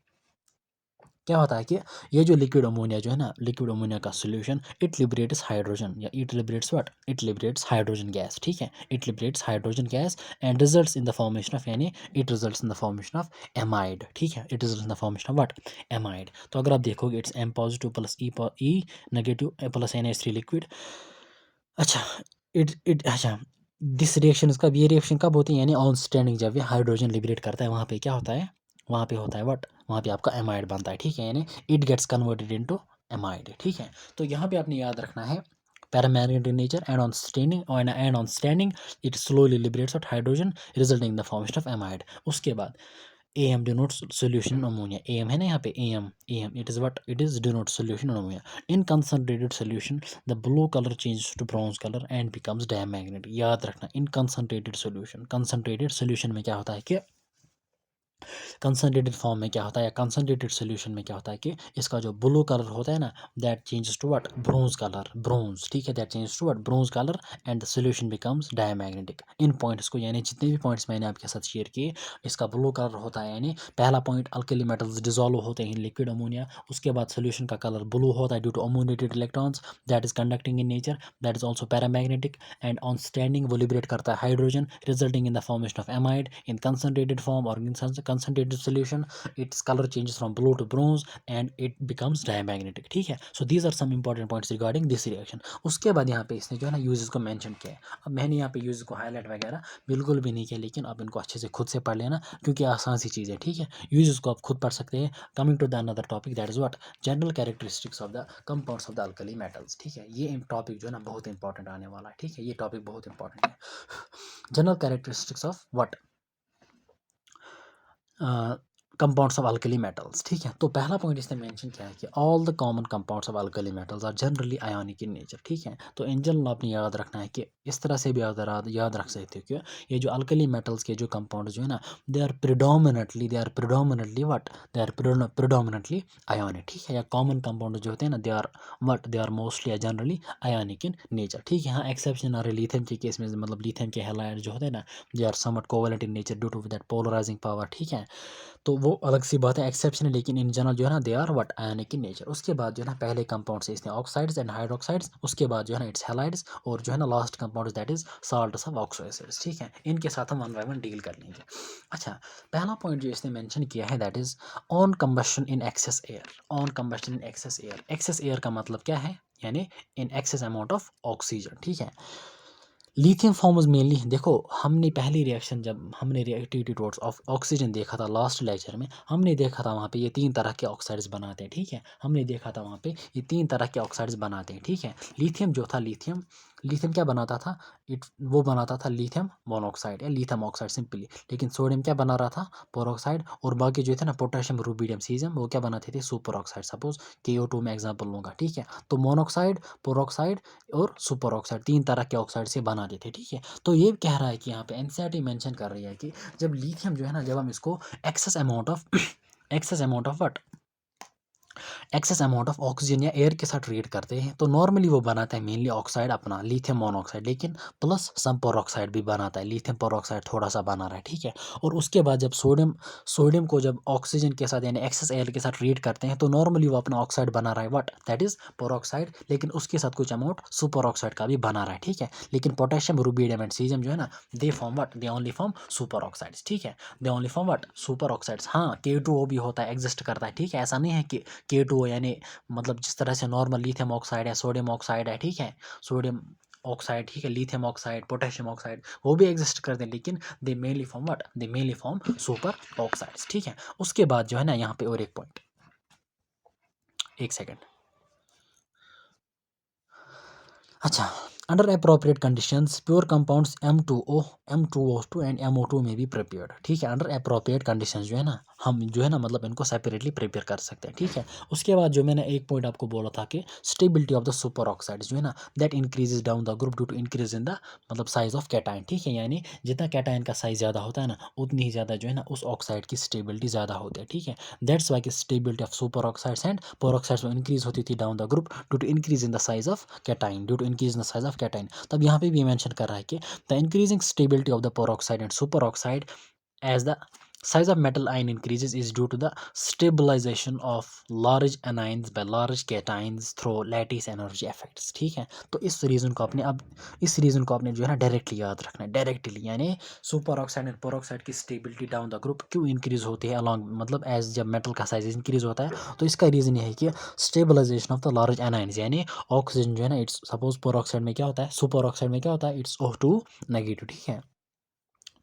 क्या होता है कि ये जो लिक्विड अमोनिया जो है ना, लिक्विड अमोनिया का सोल्यूशन इट लिबरेट्स हाइड्रोजन, या it liberates what, it liberates hydrogen gas, ठीक है, it liberates hydrogen gas and results in the formation of, यानी it results in the formation of amide, ठीक है, it results in the formation of what amide. तो अगर आप देखोगे it's M positive plus E negative plus NH3 liquid. अच्छा, it it अच्छा, this reaction इसका ये रिएक्शन कब होती है, यानी ऑन स्टैंडिंग, जब ये हाइड्रोजन लिबरेट करता है वहाँ पे क्या होता है, वहाँ पे होता है व्हाट, वहाँ पे आपका एमाइड बनता है, ठीक है, यानी it gets converted into amide, ठीक है। तो यहाँ पे आपने याद रखना है paramagnetic nature, and on standing it slowly liberates out hydrogen resulting in the formation of amide. उसके बाद AM denotes solution in ammonia. AM है ना यहाँ पे AM. It is what it is denotes solution in ammonia. In concentrated solution, the blue color changes to bronze color and becomes diamagnetic. याद रखना in concentrated solution में क्या होता है कि कंसनट्रेटेड फॉर्म में क्या होता है या कंसनट्रेटेड सोल्यूशन में क्या होता है कि इसका जो ब्लू कलर होता है ना that changes to what bronze colour bronze ठीक है that changes to what bronze colour and the solution becomes diamagnetic in points को यानी जितने भी पॉइंट्स मैंने आपके साथ शेयर किए इसका ब्लू कलर होता है यानी पहला पॉइंट अल्कली मेटल्स डिजोल्व होते हैं इन लिक्विड अमोनिया उसके बाद सोल्यूशन का कलर ब्लू होता है due to ammoniated electrons that is conducting in nature that is also paramagnetic and on standing वो लिबरेट करता है hydrogen resulting in the formation of amide in concentrated form और in concentrated solution its color changes from blue to bronze and it becomes diamagnetic ठीक है so these are some important points regarding this reaction उसके बाद यहाँ पे इसने जो है ना यूजेस को मेंशन किया है अब मैंने यहाँ पे यूजेस को हाईलाइट वगैरह बिल्कुल भी नहीं किया लेकिन आप इनको अच्छे से खुद से पढ़ लेना क्योंकि आसान सी चीज़ है ठीक है यूजेस को आप खुद पढ़ सकते हैं coming to the another topic that is what general characteristics of the compounds of the alkali metals ठीक है ये टॉपिक जो है ना बहुत इंपॉर्टेंट आने वाला है ठीक है ये टॉपिक बहुत इंपॉर्टेंट है general characteristics of what compounds of alkali metals ठीक है तो पहला पॉइंट इसने मेंशन किया है कि all the common compounds of alkali metals are generally ionic in nature ठीक है तो इन जनरल आपने याद रखना है कि इस तरह से भी याद रख सकते हो कि ये जो अल्कली मेटल्स के जो कंपाउंड जो है ना they are predominantly what they are predominantly ionic ठीक है या कॉमन कंपाउंड जो होते हैं ना दे आर मोस्टली या जनरली आयोनिक इन नेचर ठीक है हाँ एक्सेप्शन आ रहे लिथियम के केस में मतलब लिथियम के हैलाइड जो होते हैं ना they are somewhat covalent in nature due to that polarising power ठीक है तो वो अलग सी बात है एक्सेप्शन है लेकिन इन जनरल जो है ना they are what ionic in nature उसके बाद जो है ना पहले कंपाउंड से इसने ऑक्साइड्स एंड हाइड्रोक्साइड्स उसके बाद जो है ना इट्स हैलाइड्स और जो है ना last compound that is salts of oxo acids ठीक है इनके साथ हम वन बाय वन डील कर लेंगे अच्छा पहला पॉइंट जो इसने मेंशन किया है that is on combustion in excess air excess air का मतलब क्या है यानी in excess amount of oxygen ठीक है लिथियम फॉर्म्स मेनली देखो हमने पहली रिएक्शन जब हमने रिएक्टिविटी टुवर्ड्स ऑफ ऑक्सीजन देखा था लास्ट लेक्चर में हमने देखा था वहाँ पे ये 3 तरह के ऑक्साइड्स बनाते हैं ठीक है हमने देखा था वहाँ पे ये 3 तरह के ऑक्साइड्स बनाते हैं ठीक है लिथियम जो था लिथियम क्या बनाता था वो बनाता था लिथियम मोनोऑक्साइड या लिथियम ऑक्साइड सिंपली लेकिन सोडियम क्या बना रहा था पेरोक्साइड और बाकी जो थे ना पोटेशियम रुबिडियम सीजियम वो क्या बनाते थे सुपर ऑक्साइड सपोज KO2 में एग्जांपल लूँगा ठीक है तो मोनोऑक्साइड पेरोक्साइड और सुपर ऑक्साइड 3 तरह के ऑक्साइड से बना देते ठीक है तो ये कह रहा है कि यहाँ पे एनसीईआरटी मेंशन कर रही है कि जब लिथियम जो है ना जब हम इसको access amount of what access amount of oxygen या एयर के साथ रिएक्ट करते हैं तो नॉर्मली वो बनाता है मेनली ऑक्साइड अपना लिथियम मोनोऑक्साइड लेकिन प्लस सम पेरोक्साइड भी बनाता है लिथियम पेरोक्साइड थोड़ा सा बना रहा है ठीक है और उसके बाद जब सोडियम को जब ऑक्सीजन के साथ यानी एक्सेस एयर के साथ रिएक्ट करते हैं तो नॉर्मली वो अपना ऑक्साइड बना रहा है व्हाट दैट इज पेरोक्साइड लेकिन उसके साथ कुछ अमाउंट सुपर ऑक्साइड का भी बना रहा है ठीक है लेकिन पोटेशियम रुबिडियम एंड सीजियम जो है ना they form what they only form super oxides ठीक है they only form what super oxides हाँ K2O भी होता है एग्जिस्ट करता है ठीक है ऐसा नहीं है कि K2O यानी मतलब जिस तरह से नॉर्मल लिथियम ऑक्साइड है सोडियम ऑक्साइड है ठीक है सोडियम ऑक्साइड ठीक है लिथियम ऑक्साइड पोटेशियम ऑक्साइड वो भी एग्जिस्ट करते हैं लेकिन दे mainly form what they mainly form super oxides ठीक है उसके बाद जो है ना यहाँ पे और एक पॉइंट एक सेकेंड अच्छा under appropriate conditions pure compounds M2O M2O2 and MO2 में भी प्रिपेयर्ड ठीक है अंडर अप्रोप्रिएट कंडीशंस जो है ना हम जो है ना मतलब इनको सेपरेटली प्रिपेयर कर सकते हैं ठीक है उसके बाद जो मैंने एक पॉइंट आपको बोला था कि stability of the super oxides जो है ना that increases down the group due to increase in the मतलब साइज ऑफ कैटाइन ठीक है यानी जितना कैटाइन का साइज ज़्यादा होता है ना उतनी ही ज़्यादा जो है ना उस ऑक्साइड की स्टेबिलिटी ज़्यादा होती है ठीक है दैट्स वाई की stability of super oxides and peroxides में इंक्रीज होती थी down the group due to increase in the size of cation due to increase in the size of cation तब यहाँ पे भी मेंशन कर रहा है कि the increasing stability of the peroxide and super oxide as the size of metal ion increases is due to the stabilization of large anions by large cations through lattice energy effects ठीक है तो इस reason को आपने जो है ना directly याद रखना है डायरेक्टली यानी सुपर ऑक्साइड एंड पेरोक्साइड की स्टेबिलिटी डाउन द ग्रुप क्यों इंक्रीज होती है अलॉन्ग मतलब एज जब मेटल का साइज इंक्रीज होता है तो इसका रीज़न ये है कि stabilisation of the large anions यानी ऑक्सीजन जो है ना इट्स सपोज पेरोक्साइड में क्या होता है सुपर ऑक्साइड में क्या होता है इट्स O2 नेगेटिव ठीक है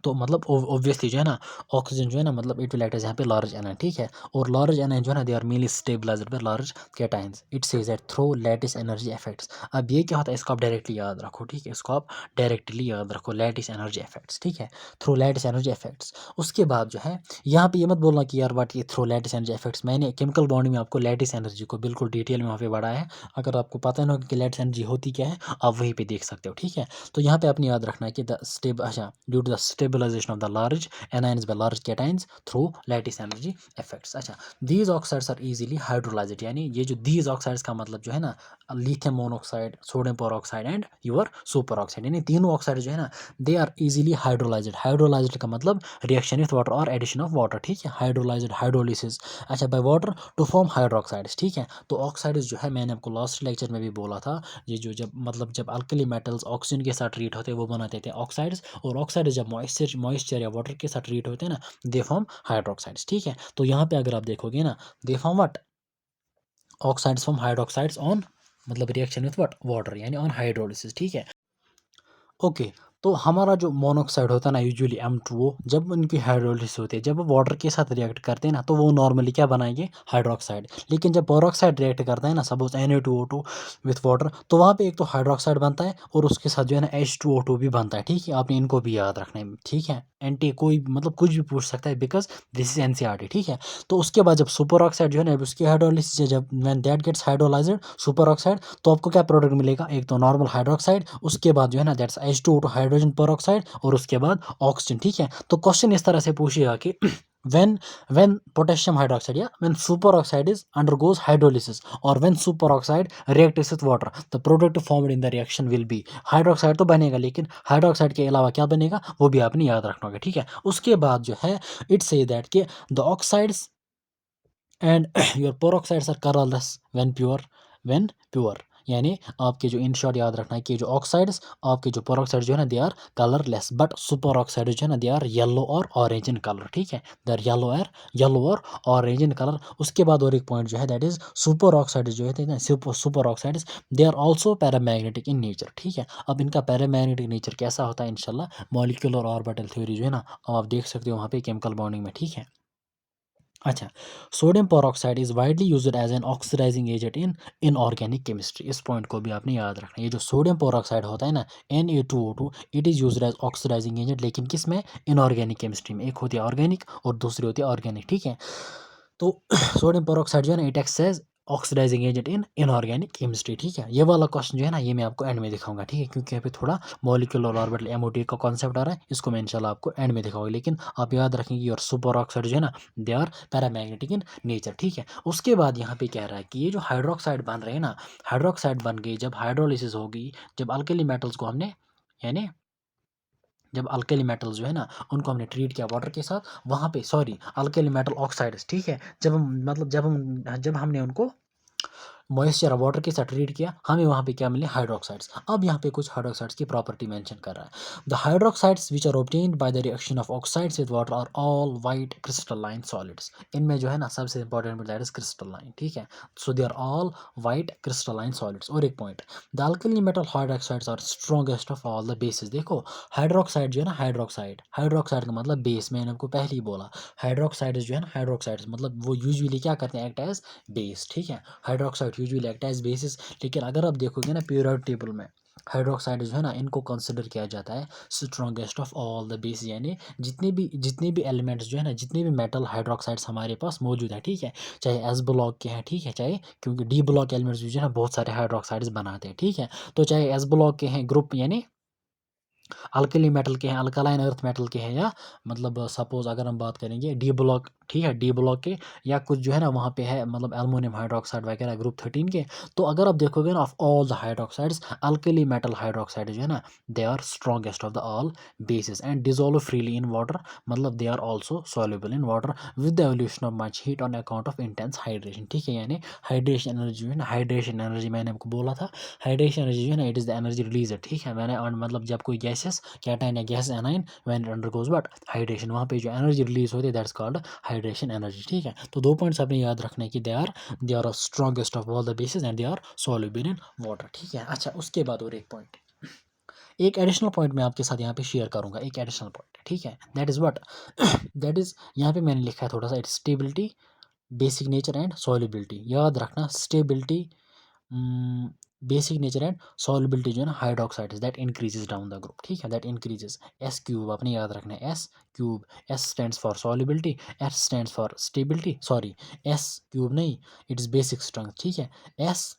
तो मतलब ऑब्वियसली जो है ना ऑक्सीजन जो है ना मतलब इट विल एक्ट एज यहाँ पे लार्ज एनायन, ठीक है। और लार्ज एनायन जो है ना they are mainly stabilised by large cations. It says that through lattice energy effects. अब ये क्या होता है इसको आप डायरेक्टली याद रखो, ठीक है, इसको आप डायरेक्टली याद रखो, लैटिस एनर्जी इफेक्ट्स, ठीक है, थ्रू लैटिस एनर्जी इफेक्ट्स। उसके बाद जो है यहाँ पे ये मत बोलना कि यार वाट ये थ्रू लैटिस एनर्जी इफेक्ट्स, मैंने केमिकल बॉन्ड में आपको लैटिस एनर्जी को बिल्कुल डिटेल में वहाँ पे बढ़ाया है। अगर आपको पता ना हो कि लैटिस एनर्जी होती क्या है आप वहीं पे देख सकते हो, ठीक है। तो यहाँ पे अपनी याद रखना है कि द स्टेब अच्छा due to the stabilisation of the large anions by large cations through lattice energy effects। अच्छा, these oxides are easily hydrolyzed, यानी ये जो these oxides का मतलब जो है ना lithium monoxide, sodium peroxide and your super oxide, यानी तीनों ऑक्साइड जो है ना they are easily hydrolysed. Hydrolysed का मतलब रिएक्शन विथ वाटर और एडिशन ऑफ वाटर, ठीक है, हाइड्रोलाइज्ड हाइड्रोलिसिस। अच्छा, by water to form hydroxides, ठीक है। तो ऑक्साइड्स जो है मैंने आपको लास्ट लेक्चर में भी बोला था, ये जो जब मतलब जब अल्कली मेटल्स ऑक्सीजन के साथ ट्रीट होते हैं वो बनाते थे ऑक्साइड्स, और ऑक्साइड जब मॉइस्चर या वाटर के साथ ट्रीट होते हैं ना दे फॉर्म हाइड्रोक्साइड्स, ठीक है। तो यहाँ पे अगर आप देखोगे ना they form what oxides from hydroxides on मतलब रिएक्शन विथ व्हाट वाटर, यानी ऑन हाइड्रोलिसिस, ठीक है। ओके, तो हमारा जो मोनोऑक्साइड होता है ना यूजुअली M2O, जब उनकी हाइड्रोलिसिस होती है, जब वो वाटर के साथ रिएक्ट करते हैं ना तो वो नॉर्मली क्या बनाएंगे हाइड्रोक्साइड। लेकिन जब पेरोक्साइड रिएक्ट करता है ना सपोज Na2O2 विथ वाटर, तो वहाँ पे एक तो हाइड्रोक्साइड बनता है और उसके साथ जो है ना H2O2 भी बनता है, ठीक है। आपने इनको भी याद रखना है, ठीक है। एंटी कोई मतलब कुछ भी पूछ सकता है बिकॉज दिस इज NCERT, ठीक है। तो उसके बाद जब सुपर ऑक्साइड जो है ना उसकी हाइड्रोलिसिस जब when that gets hydrolysed super oxide, तो आपको क्या प्रोडक्ट मिलेगा, एक तो नॉर्मल हाइड्रोक्साइड, उसके बाद जो है ना दैट्स H2O2 हाइड्रोजन पेरोक्साइड, और उसके बाद ऑक्सीजन, ठीक है। तो क्वेश्चन इस तरह से पूछेगा कि when potassium hydroxide या when superoxide is undergoes hydrolysis or when superoxide reacts with water, the product formed in the reaction will be hydroxide तो बनेगा, लेकिन हाइड्रोक्साइड के अलावा क्या बनेगा वो भी आपने याद रखना होगा, ठीक है। उसके बाद जो है इट से दैट कि the oxides and your peroxides are colourless when pure, यानी आपके जो इन शॉर्ट याद रखना है कि जो ऑक्साइड्स आपके जो पेरोक्साइड जो है ना they are colourless, but super oxide जो है ना दे आर येलो और ऑरेंज इन कलर, ठीक है, दे आर येलो और ऑरेंज इन कलर। उसके बाद और एक पॉइंट जो है दैट इज सुपर ऑक्साइड जो है super oxides they are also paramagnetic in nature, ठीक है। अब इनका पैरामैग्नेटिक नेचर कैसा होता है इंशाल्लाह मॉलिक्यूलर ऑर्बिटल थ्योरी जो है ना अब आप देख सकते हो वहाँ पे केमिकल बॉन्डिंग में, ठीक है। अच्छा, sodium peroxide is widely used as an oxidising agent in inorganic chemistry. इस पॉइंट को भी आपने याद रखना है। ये जो सोडियम पेरोक्साइड होता है ना Na2O2 it is used as oxidising agent, लेकिन किस में, इनऑर्गेनिक केमिस्ट्री में। एक होती है ऑर्गेनिक और दूसरी होती है ऑर्गेनिक, ठीक है। तो सोडियम पेरोक्साइड जो है ना it acts as oxidising agent in inorganic chemistry, ठीक है। ये वाला क्वेश्चन जो है ना ये मैं आपको एंड में दिखाऊंगा, ठीक है, क्योंकि यहाँ पे थोड़ा मॉलिक्यूलर ऑर्बिटल MOT का कॉन्सेप्ट आ रहा है, इसको मैं इंशाल्लाह आपको एंड में दिखाऊंगा। लेकिन आप याद रखेंगे और सुपर ऑक्साइड जो है ना they are paramagnetic in nature, ठीक है। उसके बाद यहाँ पे कह रहा है कि ये जो हाइड्रोक्साइड बन रहे हैं ना, हाइड्रोक्साइड बन गई जब हाइड्रोलिसिस होगी, जब अल्कली मेटल्स को हमने यानी जब अल्कली मेटल्स जो है ना उनको हमने ट्रीट किया वाटर के साथ, वहाँ पे सॉरी अल्कली मेटल ऑक्साइड्स, ठीक है, जब हम मतलब जब हमने उनको मॉइस्चर वाटर के साथ ट्रीट किया, हमें वहाँ पे क्या मिले हाइड्रोक्साइड्स। अब यहाँ पे कुछ हाइड्रोक्साइड्स की प्रॉपर्टी मेंशन कर रहा है। The hydroxides which are obtained by the reaction of oxides with water are all white crystalline solids. इनमें जो है ना सबसे इंपॉर्टेंट दैट इज क्रिस्टलाइन, ठीक है। So they are all white crystalline solids. और एक point, the alkali metal hydroxides are strongest of all the bases. देखो हाइड्रोक्साइड जो है ना हाइड्रोक्साइड का मतलब बेस, मैंने आपको पहले ही बोला हाइड्रोक्साइड जो है ना हाइड्रोक्साइड्स मतलब वो यूजुअली क्या करते हैं, एक्ट एज बेस, ठीक है। Hydroxide usually act as bases, लेकिन अगर आप देखोगे ना पीरियोडिक टेबल में हाइड्रोक्साइड जो है ना इनको कंसिडर किया जाता है strongest of all the base, यानी जितने भी एलिमेंट्स जो है ना जितने भी मेटल हाइड्रोक्साइड्स हमारे पास मौजूद है, ठीक है, चाहे एस ब्लॉक के हैं, ठीक है, चाहे क्योंकि डी ब्लॉक एलिमेंट्स जो है ना बहुत सारे हाइड्रोक्साइड्स बनाते हैं, ठीक है। तो चाहे एस ब्लॉक के हैं ग्रुप यानी अल्कली मेटल के हैं, अल्कलाइन अर्थ मेटल के हैं, या मतलब सपोज अगर हम बात करेंगे डी ब्लॉक, ठीक है, डी ब्लॉक के, या कुछ जो है ना वहाँ पे है मतलब एल्युमिनियम हाइड्रोक्साइड वगैरह ग्रुप 13 के। तो अगर आप देखोगे ना of all the hydroxides alkali metal hydroxide जो है ना they are strongest of the all bases and dissolve freely in water, मतलब they are also soluble in water with the evolution of much heat on account of intense hydration, ठीक है। यानी hydration energy जो है ना, hydration energy मैंने आपको बोला था, हाइड्रेशन एनर्जी जो है ना it is the energy release, ठीक है। मैंने और मतलब जब कोई गैसेस कैटाइन या gas A9 when it undergoes what hydration, वहाँ पे जो एनर्जी रिलीज होती है दैट्स कॉल्ड हाइड्रेशन एनर्जी, ठीक है। तो दो पॉइंट्स आपने याद रखने की, they are strongest of all the bases and they are soluble in water, ठीक है। अच्छा, उसके बाद और एक पॉइंट, एक एडिशनल पॉइंट मैं आपके साथ यहाँ पे शेयर करूंगा, एक एडिशनल पॉइंट ठीक है, that is what that is यहाँ पे मैंने लिखा है थोड़ा सा, it's stability, basic nature and solubility. याद रखना, stability, basic nature and solubility जो है ना hydroxide that increases down the group, ठीक है, दैट इंक्रीजेज। एस क्यूब आपने याद रखना है, S cube, S stands for solubility, S stands for stability, sorry S cube नहीं, इट इज़ बेसिक स्ट्रेंथ, ठीक है, एस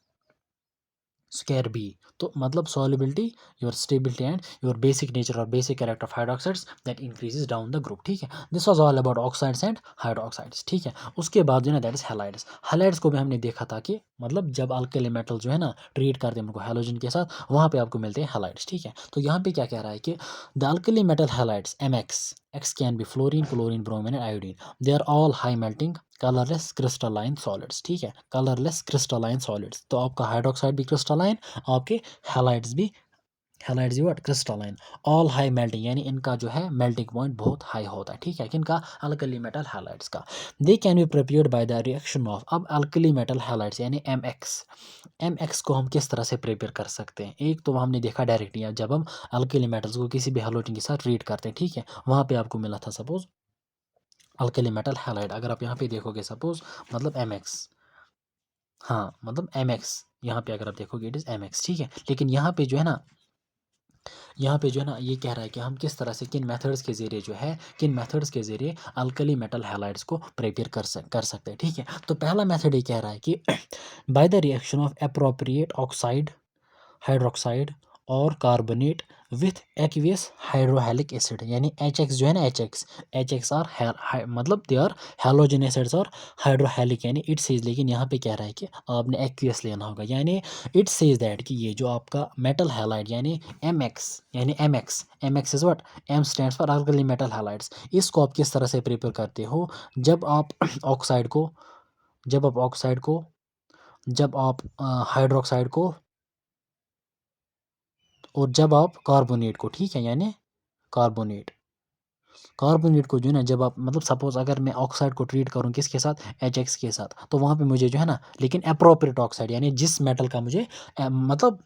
स्क्वायर बी, तो मतलब solubility, your stability and your basic nature और basic character of hydroxides that increases down the group, ठीक है। This was all about oxides and hydroxides, ठीक है। उसके बाद जो है ना दैट इज हैलाइड्स। हैलाइड्स को भी हमने देखा था कि मतलब जब अल्कली मेटल जो है ना ट्रीट करते हैं उनको हैलोजन के साथ, वहाँ पे आपको मिलते हैं हैलाइड्स, ठीक है। तो यहाँ पे क्या कह रहा है कि the alkali metal halides M X can be fluorine, chlorine, bromine and iodine, they are all high melting colourless crystalline solids, ठीक है, कलरलेस क्रिस्टलाइन सॉलिड्स। तो आपका हाइड्रोक्साइड भी क्रिस्टलाइन, आपके हैलाइड्स भी, halides what crystalline, all high melting, यानी इनका जो है मेल्टिंग पॉइंट बहुत हाई होता है, ठीक है, किनका, अल्कली मेटल हैलाइड्स का। They can be prepared by the reaction of, अब अल्कली मेटल हैलाइड्स यानी एम एक्स को हम किस तरह से प्रिपेयर कर सकते हैं। एक तो हमने देखा डायरेक्टली जब हम अल्कली मेटल्स को किसी भी हैलोजन के साथ ट्रीट करते हैं, ठीक है, वहाँ पे आपको मिला था सपोज अल्कली मेटल हैलाइड। अगर आप यहाँ पे देखोगे सपोज मतलब एम एक्स, हाँ मतलब एम एक्स, यहाँ पे अगर आप देखोगे इट इज़ एम एक्स, ठीक है। लेकिन यहाँ पे जो है ना, यहाँ पे जो है ना ये कह रहा है कि हम किस तरह से, किन मेथड्स के ज़रिए जो है, किन मेथड्स के ज़रिए अल्कली मेटल हैलाइड्स को प्रिपेयर कर सकते हैं, ठीक है। तो पहला मेथड ये कह रहा है कि bye the reaction of appropriate oxide, hydroxide और कार्बोनेट विथ एक्वियस हाइड्रोहेलिक एसिड, यानी एच एक्स जो है ना, एच एक्स आर मतलब दे आर हेलोजन एसिड्स और हाइड्रोहेलिक, यानी इट सेज, लेकिन यहाँ पे कह रहा है कि आपने एक्वियस लेना होगा, यानी इट सेज दैट कि ये जो आपका मेटल हैलाइड यानी एम एक्स, यानी M X is what, M stands for alkali metal halides, इसको आप किस तरह से प्रिपेयर करते हो, जब आप ऑक्साइड को, जब आप ऑक्साइड को, जब आप हाइड्रोक्साइड को, और जब आप कार्बोनेट को, ठीक है, यानी कार्बोनेट, कार्बोनेट को जो है ना, जब आप मतलब सपोज अगर मैं ऑक्साइड को ट्रीट करूँ किसके साथ, एच एक्स के साथ, तो वहाँ पे मुझे जो है ना, लेकिन अप्रोप्रिएट ऑक्साइड यानी जिस मेटल का मुझे मतलब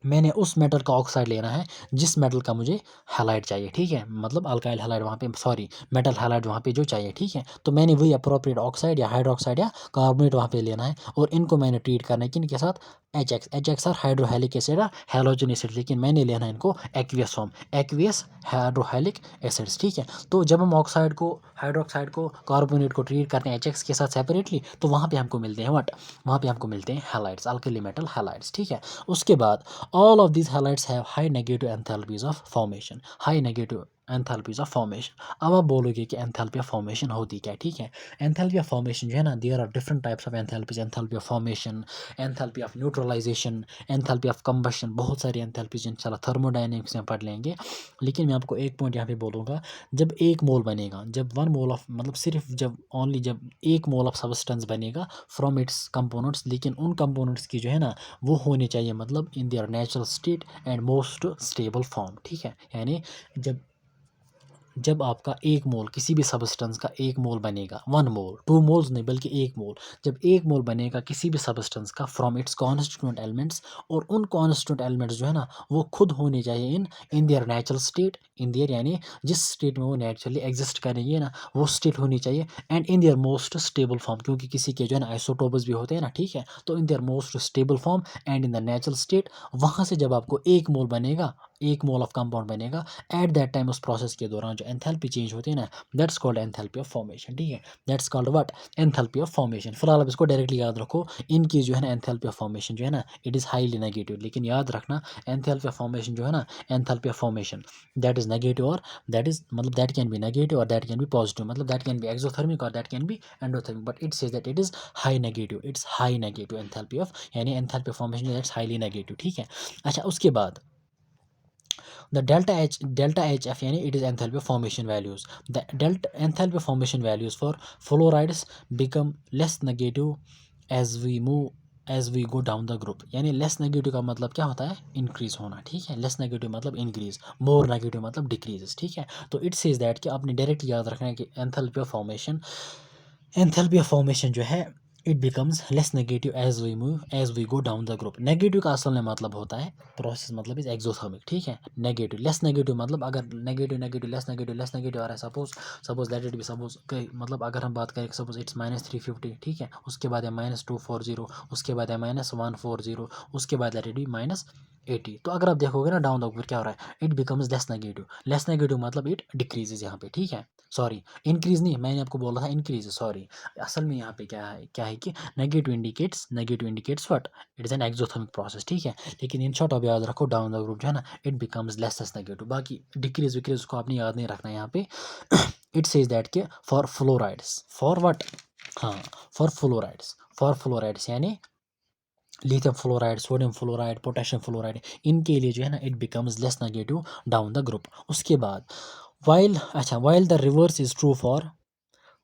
मैंने उस मेटल का ऑक्साइड लेना है जिस मेटल का मुझे हैलाइड चाहिए, ठीक है, मतलब अल्काइल हैलाइड वहाँ पे, सॉरी मेटल हैलाइड वहाँ पे जो चाहिए, ठीक है। तो मैंने वही अप्रोप्रिएट ऑक्साइड या हाइड्रोक्साइड या कार्बोनेट वहाँ पे लेना है, और इनको मैंने ट्रीट करना है किनके साथ, एच एक्स और हाइड्रोहेलिक एसिड और हैलोजन एसिड, लेकिन मैंने लेना है इनको एक्वियस फॉर्म, एक्वियस हाइड्रोहेलिक एसिड्स, ठीक है। तो जब हम ऑक्साइड को, हाइड्रोक्साइड को, कार्बोनेट को ट्रीट करते हैं एच एक्स के साथ सेपरेटली, तो वहाँ पे हमको मिलते हैं व्हाट, वहाँ पे हमको मिलते हैं हैलाइड्स, अल्कली मेटल हैलाइड्स, ठीक है। उसके बाद all of these halides have high negative enthalpies of formation, high negative enthalpies of formation। अब आप बोलोगे कि enthalpy of formation होती क्या है, ठीक है। enthalpy of formation जो है ना, there are different types of enthalpies, enthalpy of formation, enthalpy of neutralization, enthalpy of combustion, बहुत सारी enthalpies इंशाल्लाह थर्मोडायनेमिक्स में पढ़ लेंगे। लेकिन मैं आपको एक पॉइंट यहाँ पे बोलूँगा, जब एक मोल बनेगा, जब वन मोल ऑफ मतलब सिर्फ जब ओनली जब एक मोल ऑफ सब्सटेंस बनेगा फ्रॉम इट्स कंपोनेंट्स, लेकिन उन कंपोनेंट्स की जो है ना वो होने चाहिए मतलब in their natural state and most stable form, ठीक है। यानी जब जब आपका एक मोल किसी भी सब्सटेंस का एक मोल बनेगा, वन मोल, टू मोल्स नहीं बल्कि एक मोल, जब एक मोल बनेगा किसी भी सब्सटेंस का फ्रॉम इट्स कॉन्स्टिट्यूएंट एलिमेंट्स, और उन कॉन्स्टिट्यूएंट एलिमेंट्स जो है ना वो खुद होने चाहिए in their natural state, in their यानी जिस स्टेट में वो नेचुरली एग्जिस्ट करेंगे ना वो स्टेट होनी चाहिए, and in their most stable form, क्योंकि किसी के जो है ना आइसोटोप्स भी होते हैं ना, ठीक है। तो in their most stable form and in the natural state, वहाँ से जब आपको एक मोल बनेगा, एक मोल ऑफ कंपाउंड बनेगा, एट दैट टाइम उस प्रोसेस के दौरान जो एंथैल्पी चेंज होती है ना, that's called enthalpy of formation, ठीक है, that's called what, enthalpy of formation. फिलहाल आप इसको डायरेक्टली याद रखो, इनकी जो है ना एंथैल्पी ऑफ फॉर्मेशन जो है ना इट इज़ हाईली नेगेटिव, लेकिन याद रखना एंथैल्पी ऑफ फॉर्मेशन जो है ना, enthalpy of formation that is negative, और दैट इज मतलब दैट कैन बी नेगेटिव और दैट कैन बी पॉजिटिव, मतलब दैट कैन बी एक्सोथर्मिक और that can be endothermic, but it says that it is high negative, it's high negative enthalpy of, यानी enthalpy of formation that's highly negative, ठीक है। अच्छा उसके बाद the delta HF यानी it is enthalpy of formation values, the delta enthalpy of formation values for fluorides become less negative as we go down the group, यानी less negative का मतलब क्या होता है, इंक्रीज होना, ठीक है, लेस नेगेटिव मतलब इंक्रीज, मोर नेगेटिव मतलब डिक्रीज, ठीक है। तो इट सेज दैट कि आपने डायरेक्ट याद रखना है कि एंथैल्पी ऑफ फॉर्मेशन जो है it becomes less negative as we go down the group. Negative का असल में मतलब होता है प्रोसेस मतलब इज एक्सोथर्मिक, ठीक है। नेगेटिव लेस नेगेटिव मतलब अगर नेगेटिव नेगेटिव लेस नेगेटिव आ रहा है, suppose suppose that it be suppose मतलब अगर हम बात करें सपोज इट्स -350, ठीक है, उसके बाद है -240, उसके बाद है -140, उसके बाद लेट इट बी -80। तो अगर आप देखोगे ना डाउन द ग्रुप क्या हो रहा है, इट बिकम्स लेस नेगेटिव मतलब इट डिक्रीजेज यहाँ पे, ठीक है। सॉरी, इंक्रीज नहीं, मैंने आपको बोला था इंक्रीज, सॉरी। असल में यहाँ पे क्या है कि negative indicates what, it is an exothermic process, ठीक है। लेकिन इन शॉर्ट आप याद रखो डाउन द ग्रुप जो है ना इट बिकम्स लेस नेगेटिव। बाकी डिक्रीज विक्रीज को आपने याद नहीं रखना है यहाँ पे। इट सेज दैट कि फॉर फ्लोराइड्स, फॉर व्हाट, हाँ, फॉर फ्लोराइड्स यानी lithium fluoride, sodium fluoride, potassium fluoride, इनके लिए जो है ना it becomes less negative down the group. उसके बाद while the reverse is true for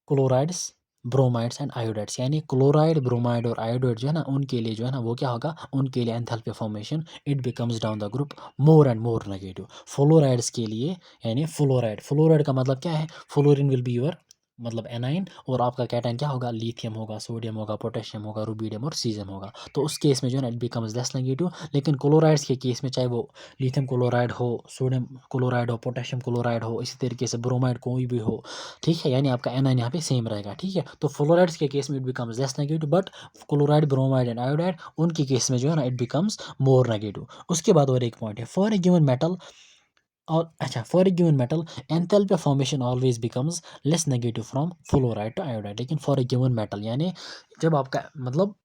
chlorides, bromides and iodides, यानी क्लोराइड, ब्रोमाइड और आयोडाइड जो है ना उनके लिए जो है ना वो क्या होगा, उनके लिए enthalpy formation it becomes down the group more and more negative. Fluorides के लिए यानी फ्लोराइड का मतलब क्या है, फ्लोरीन विल बी योर मतलब एनाइन, और आपका कैटायन क्या होगा, लिथियम होगा, सोडियम होगा, पोटेशियम होगा, रुबीडियम और सीजियम होगा। तो उस केस में जो है ना इट बिकम्स लेस नेगेटिव। लेकिन क्लोराइड्स के केस में चाहे वो लिथियम क्लोराइड हो, सोडियम क्लोराइड हो, पोटेशियम क्लोराइड हो, इसी तरीके से ब्रोमाइड कोई भी हो, ठीक है, यानी आपका एनाइन यहाँ पे सेम रहेगा, ठीक है। तो फ्लोराइड्स के केस में it becomes less negative, but chloride, bromide and iodide उनके केस में जो है ना इट बिकम्स मोर नेगेटिव। उसके बाद और एक पॉइंट है, फॉर ए गिवन मेटल, और अच्छा, for a given metal enthalpy of formation always becomes less negative from fluoride to iodide. लेकिन फॉर ए गिवन मेटल यानी जब आपका मतलब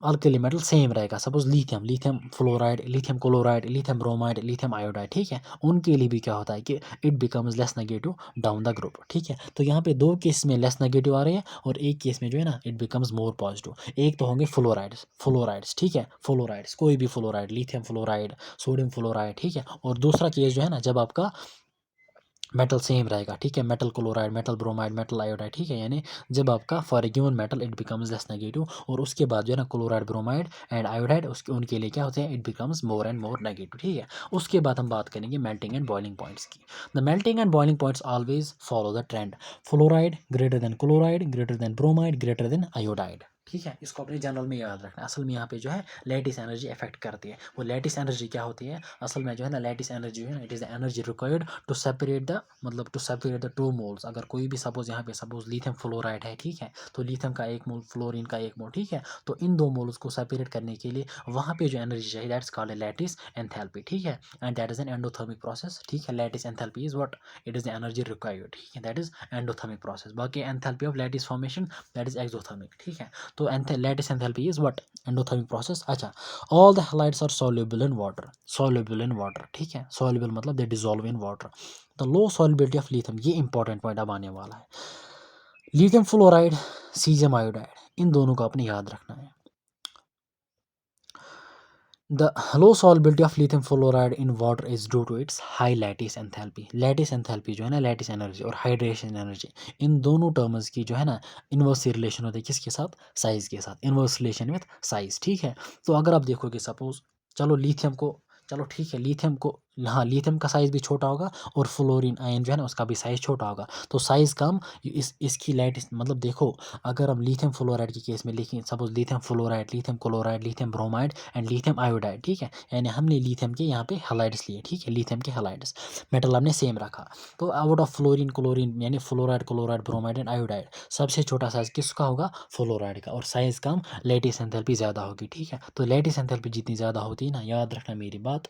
अल्कली मेटल सेम रहेगा, suppose lithium fluoride, lithium chloride, lithium bromide, lithium iodide, ठीक है, उनके लिए भी क्या होता है कि it becomes less negative down the group, ठीक है। तो यहाँ पे दो केस में लेस नेगेटिव आ रहे हैं और एक केस में जो है ना इट बिकम्स मोर पॉजिटिव। एक तो होंगे फ्लोराइड्स, ठीक है, फ्लोराइड्स कोई भी fluoride, lithium fluoride, sodium fluoride, ठीक है। और दूसरा केस जो है ना जब आपका मेटल सेम रहेगा, ठीक है, metal chloride, metal bromide, metal iodide, ठीक है, यानी जब आपका for a given metal it becomes less negative, और उसके बाद जो है ना क्लोराइड, ब्रोमाइड एंड आयोडाइड उसके उनके लिए क्या होते हैं, it becomes more and more negative, ठीक है। उसके बाद हम बात करेंगे मेल्टिंग एंड बॉइलिंग पॉइंट्स की। The melting and boiling points always follow the trend, fluoride greater than chloride, greater than bromide, greater than iodide, ठीक है। इसको अपने जनरल में याद रखना है। असल में यहाँ पे जो है लैटिस एनर्जी इफेक्ट करती है। वो लैटिस एनर्जी क्या होती है, असल में जो है ना लैटिस एनर्जी जो है ना it is the energy required to separate the two moles. अगर कोई भी सपोज यहाँ पे सपोज लिथियम फ्लोराइड है, ठीक है, तो लिथियम का एक मोल, फ्लोरीन का एक मोल, ठीक है, तो इन दो मोल्स को सेपरेट करने के लिए वहाँ पे जो एनर्जी चाहिए दैट्स कॉल्ड लैटिस एंथैल्पी, ठीक है, and that is an endothermic process, ठीक है। Lattice enthalpy is what, it is the energy required, ठीक है, दैट इज एंडोथर्मिक प्रोसेस। बाकी enthalpy of lattice formation that is exothermic, ठीक है। तो lattice enthalpy is what, endothermic process. अच्छा, all the halides are soluble in water, ठीक है, soluble मतलब they dissolve in water. The low solubility of lithium, ये important point अब आने वाला है। लिथियम फ्लोराइड, सीजियम आयोडाइड, इन दोनों को अपने याद रखना है। The low solubility of lithium fluoride in water is due to its high lattice enthalpy. Lattice enthalpy जो है ना, लैटिस एनर्जी और हाइड्रेशन एनर्जी, इन दोनों टर्म्स की जो है ना इन्वर्सली रिलेशन होती है किसके साथ, साइज के साथ, इन्वर्स रिलेशन विथ साइज, ठीक है। तो अगर आप देखोगे सपोज, चलो लिथियम को, चलो ठीक है, लिथियम को, हाँ, लिथियम का साइज भी छोटा होगा और फ्लोरीन आयन जो है ना उसका भी साइज छोटा होगा, तो साइज कम, इसकी लैटिस मतलब देखो, अगर हम लिथियम फ्लोराइड के केस में लिखें suppose lithium fluoride, lithium chloride, lithium bromide and lithium iodide, ठीक है, यानी हमने लिथियम के यहाँ पे हैलाइड्स लिए, ठीक है, लिथियम के हैलाइड्स, मेटल हमने सेम रखा। तो आउट ऑफ फ्लोरीन क्लोरीन यानी fluoride, chloride, bromide and iodide, सबसे छोटा साइज किसका होगा, फ्लोराइड का, और साइज कम, लैटिस एंथैल्पी ज़्यादा होगी, ठीक है। तो लैटिस एंथैल्पी जितनी ज़्यादा होती है ना, याद रखना मेरी बात,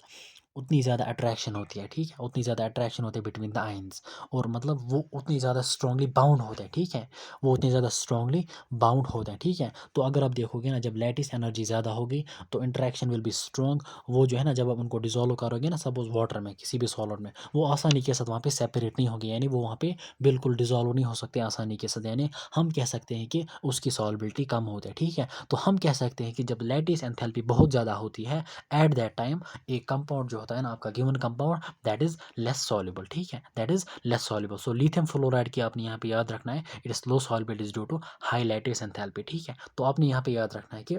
उतनी ज़्यादा अट्रैक्शन होती है, ठीक है, उतनी ज़्यादा अट्रैक्शन होती है बिटवीन द आइंस, और मतलब वो उतनी ज़्यादा स्ट्रांगली बाउंड होते हैं, ठीक है, वो उतनी ज़्यादा स्ट्रांगली बाउंड होते हैं, ठीक है। तो अगर आप देखोगे ना जब लैटिस एनर्जी ज़्यादा होगी तो इंट्रैक्शन विल बी स्ट्रॉन्ग। वो जो है ना जब आप उनको डिजोल्व करोगे ना सपोज वाटर में, किसी भी सॉलिड में, वो आसानी के साथ वहाँ पे सेपरेट नहीं होगी, यानी वो वहाँ पे बिल्कुल डिजोल्व नहीं हो सकते आसानी के साथ, यानी हम कह सकते हैं कि उसकी सॉल्बिलिटी कम होती है, ठीक है। तो हम कह सकते हैं कि जब लैटिस एंथैल्पी बहुत ज़्यादा होती है एट दैट टाइम, एक कंपाउंड जो होता है ना आपका given compound that is less soluble, ठीक है, that is less soluble. So lithium fluoride की आपने यहाँ पे याद रखना है, it is low soluble is due to high lattice enthalpy, ठीक है। तो आपने यहाँ पे याद रखना है कि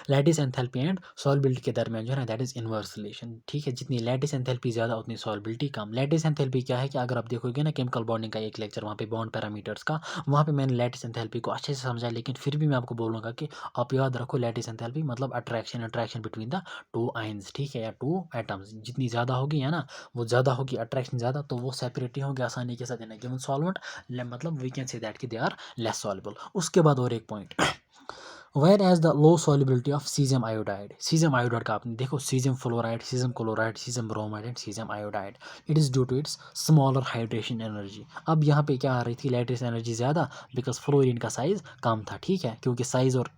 लैटिस एंथैल्पी एंड सॉल्बिलिटी के दरमियान जो है ना दैट इज़ इनवर्स रिलेशन, ठीक है। जितनी लैटिस एंथैल्पी ज़्यादा उतनी सॉल्बिलिटी कम। लैटिस एंथैल्पी क्या है कि अगर आप देखोगे ना केमिकल बॉन्डिंग का एक लेक्चर वहाँ पे बॉन्ड पैरामीटर्स का, वहाँ पे मैंने लैटिस एंथैल्पी को अच्छे से समझा, लेकिन फिर भी मैं आपको बोलूँगा कि आप याद रखो लैटिस एंथैल्पी मतलब attraction between the two ions, ठीक है, या टू एटम्स जितनी ज़्यादा होगी है ना, वो ज़्यादा होगी अट्रैक्शन ज़्यादा, तो वो सेपरेट नहीं होगी आसानी के साथ इन गिवन सॉल्वेंट, मतलब वी कैन से दैट कि दे आर लेस सॉल्युबल। उसके बाद और एक point, where as the low solubility of caesium iodide. Caesium iodide का आपने देखो caesium fluoride, caesium chloride, caesium bromide and caesium iodide, it is due to its smaller hydration energy. अब यहाँ पे क्या आ रही थी लैटिस एनर्जी ज़्यादा, बिकॉज फ्लोरीन का साइज कम था, ठीक है, क्योंकि साइज और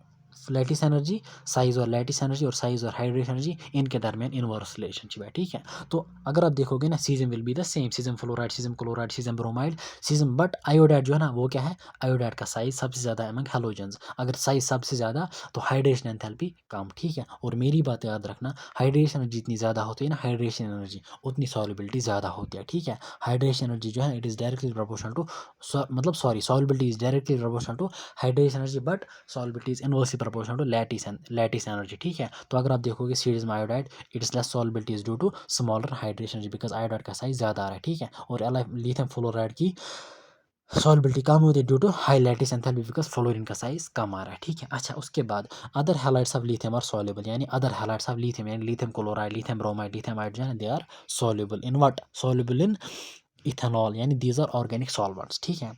लैटिस एनर्जी, साइज और लैटिस एनर्जी और साइज और हाइड्रेशन एनर्जी इनके दरमियान इनवर्स रिलेशनशिप है, ठीक है। तो अगर आप देखोगे ना caesium will be the same, caesium fluoride, caesium chloride, caesium bromide, caesium, but iodide जो है ना वो क्या है, आयोडाइड का साइज सबसे ज़्यादा एमंग हेलोजेंस। अगर साइज सबसे ज़्यादा तो हाइड्रेशन एंथैल्पी कम, ठीक है। और मेरी बात याद रखना, हाइड्रेशन एनर्जी जितनी ज़्यादा होती है ना, हाइड्रेशन एनर्जी उतनी सॉल्युबिलिटी ज़्यादा होती है, ठीक है। हाइड्रेशन एनर्जी जो है it is directly proportional to, मतलब sorry, solubility is directly proportional to hydration energy, but solubility is inversely proportional to lattice energy, ठीक है। तो अगर आप देखोगे सीरीज में iodide it is less solubility is due to smaller hydration energy, because iodide का size ज़्यादा आ रहा है, ठीक है। और लिथियम फ्लोराइड की सॉल्युबिलिटी कम होती है due to high lattice enthalpy, because fluorine का साइज कम आ रहा है, ठीक है। अच्छा, उसके बाद other halides of lithium are soluble, यानी अदर हैलाइड्स ऑफ लिथियम यानी lithium chloride, lithium bromide, lithium iodide, they are soluble in what, soluble in ethanol, यानी दीज आर ऑर्गेनिक सॉल्वेंट्स, ठीक है।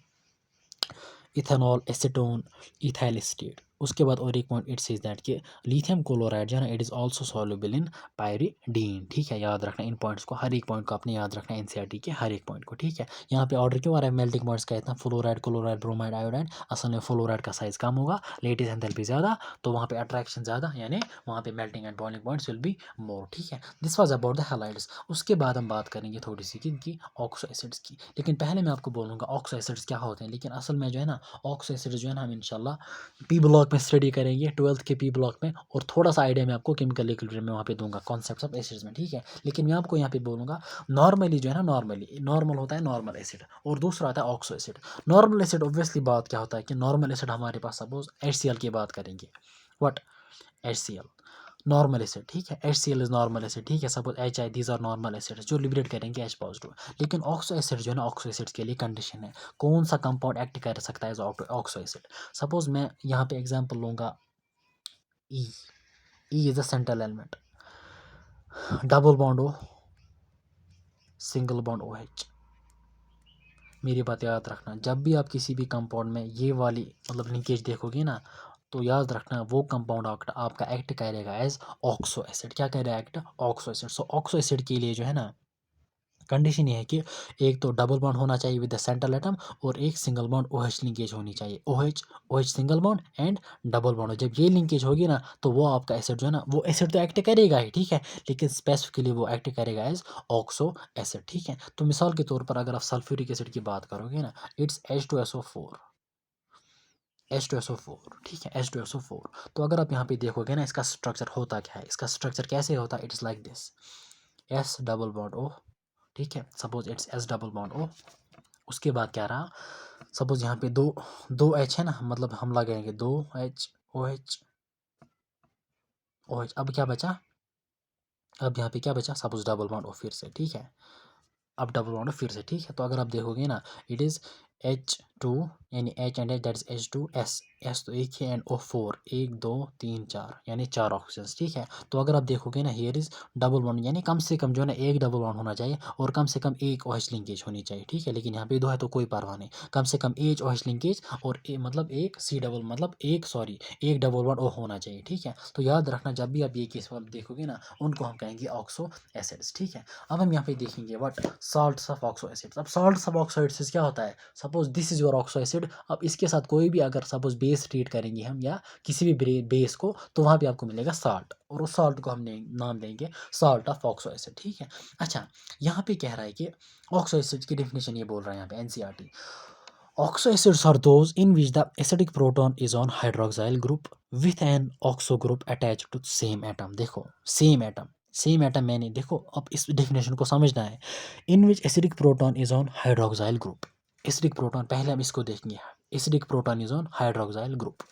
Ethanol, acetone, ethyl acetate. उसके बाद और एक point it says that कि लिथियम क्लोराइड जो है ना it is also soluble in pyridine, ठीक है। याद रखना इन पॉइंट्स को, हर एक पॉइंट को आपने याद रखना है एनसीईआरटी के हर एक पॉइंट को, ठीक है। यहाँ पे ऑर्डर क्यों आ रहा है मेल्टिंग पॉइंट्स का इतना, फ्लोराइड, क्लोराइड, ब्रोमाइड, आयोडाइड, असल में फ्लोराइड का साइज कम होगा, लेटिस एंथैल्पी ज़्यादा, तो वहाँ पे अट्रैक्शन ज़्यादा, यानी वहाँ पे melting and boiling points will be more, ठीक है। This was about the halides. उसके बाद हम बात करेंगे थोड़ी सी की ऑक्सो एसिड्स की, लेकिन पहले मैं आपको बोलूँगा ऑक्सो एसिड्स क्या होते हैं, लेकिन असल में जो है ना ऑक्सो एसिड जो है ना हम इंशाल्लाह पी ब्लॉक में स्टडी करेंगे, 12th के पी ब्लॉक में, और थोड़ा सा आइडिया मैं आपको केमिकल इक्विलिब्रियम में वहाँ पे दूंगा कॉन्सेप्ट्स ऑफ एसिड्स में, ठीक है। लेकिन मैं आपको यहाँ पे बोलूँगा नॉर्मली जो है ना, नॉर्मल होता है नॉर्मल एसिड, और दूसरा आता है oxo acid. Normal acid obviously बात क्या होता है कि नॉर्मल एसिड हमारे पास सपोज HCl की बात करेंगे, व्हाट, HCl नॉर्मल एसिड, ठीक है। HCl इज नॉर्मल एसिड, ठीक है। Suppose HI, these are normal acid जो लिबरेट करेंगे H पॉजिटिव। लेकिन ऑक्सो एसिड जो है ना, ऑक्सो एसिड के लिए कंडीशन है, कौन सा कंपाउंड एक्ट कर सकता है एज ऑक्सो एसिड। सपोज मैं यहाँ पे एग्जांपल लूँगा E, E is a central element, double bond O, single bond OH। मेरी बात याद रखना, जब भी आप किसी भी कंपाउंड में ये वाली मतलब लिंकेज देखोगे ना, तो याद रखना वो कंपाउंड आपका एक्ट करेगा एज ऑक्सो एसिड। क्या करेगा एक्ट, ऑक्सो एसिड। सो ऑक्सो एसिड के लिए जो है ना कंडीशन ये है कि एक तो डबल बॉन्ड होना चाहिए विद द सेंट्रल एटम, और एक सिंगल बॉन्ड OH लिंकेज होनी चाहिए, OH single bond and double bond. जब ये लिंकेज होगी ना तो वो आपका एसिड जो है ना, वो एसिड तो एक्ट करेगा ही, ठीक है, लेकिन स्पेसिफिकली वो एक्ट करेगा एज ऑक्सो एसिड, ठीक है। तो मिसाल के तौर पर अगर आप सल्फ्यूरिक एसिड की बात करोगे ना, इट्स H2SO4, H2SO4, ठीक है, H2SO4। तो अगर आप यहाँ पे देखोगे ना इसका स्ट्रक्चर होता क्या है, इसका स्ट्रक्चर कैसे होता है, it's like this, S double bond O, ठीक है। Suppose it's S double bond O। उसके बाद क्या रहा, सपोज यहाँ पे दो दो H है ना, मतलब हम लगाएंगे 2H OH OH। अब क्या बचा, अब यहाँ पे क्या बचा, सपोज डबल बॉन्ड O फिर से, ठीक है। अब डबल बॉन्ड फिर से, ठीक है। तो अगर आप देखोगे ना इट इज़ H2, यानी H and H that is H2S, S तो एक ही, एंड O4, 1 2 3 4, यानी 4 ऑक्सीजन, ठीक है। तो अगर आप देखोगे ना हियर इज डबल बॉन्ड, यानी कम से कम जो है ना एक डबल बॉन्ड होना चाहिए, और कम से कम एक OH लिंकेज होनी चाहिए, ठीक है। लेकिन यहाँ पे दो है तो कोई परवाह नहीं, कम से कम एक OH लिंकेज, और मतलब एक C डबल, मतलब एक डबल बॉन्ड O होना चाहिए, ठीक है। तो याद रखना जब भी आप ये केस देखोगे ना, उनको हम कहेंगे ऑक्सो एसिड्स, ठीक है। अब हम यहाँ पे देखेंगे what, salts of oxo acids. अब साल्ट्स ऑफ ऑक्सो एसिड्स क्या होता है, suppose this is your oxo acid, अब इसके साथ कोई भी अगर सपोज बेस ट्रीट करेंगे हम, या किसी भी बेस को, तो वहाँ पे आपको मिलेगा साल्ट, और उस साल्ट को हमने नाम देंगे साल्ट ऑफ ऑक्सो एसिड, ठीक है। अच्छा, यहाँ पे कह रहा है कि ऑक्सो एसिड की डेफिनेशन ये बोल रहा है यहाँ पे NCERT, oxo acids are those in which the acidic proton is on hydroxyl group with an oxo group attach to same atom. देखो सेम एटम मैंने, देखो अब इस डेफिनेशन को समझना है, in which acidic proton is on hydroxyl group. Acidic proton, पहले हम इसको देखेंगे, acidic proton is on hydroxyl group,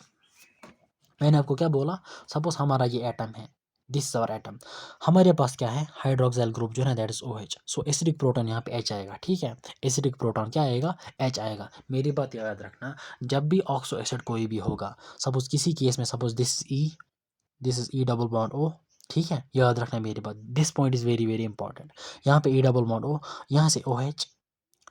मैंने आपको क्या बोला, सपोज हमारा ये एटम है, दिस इज आवर एटम, हमारे पास क्या है हाइड्रोक्साइल ग्रुप जो है ना that is OH, so acidic proton यहाँ पे H आएगा, ठीक है, एसिडिक प्रोटॉन क्या आएगा, H आएगा। मेरी बात याद रखना, जब भी ऑक्सो एसिड कोई भी होगा, सपोज किसी केस में suppose this is E double bond O, ठीक है, याद रखना मेरी बात, this point is very very important. यहाँ पे E डबल बॉन्ड O, यहाँ से OH,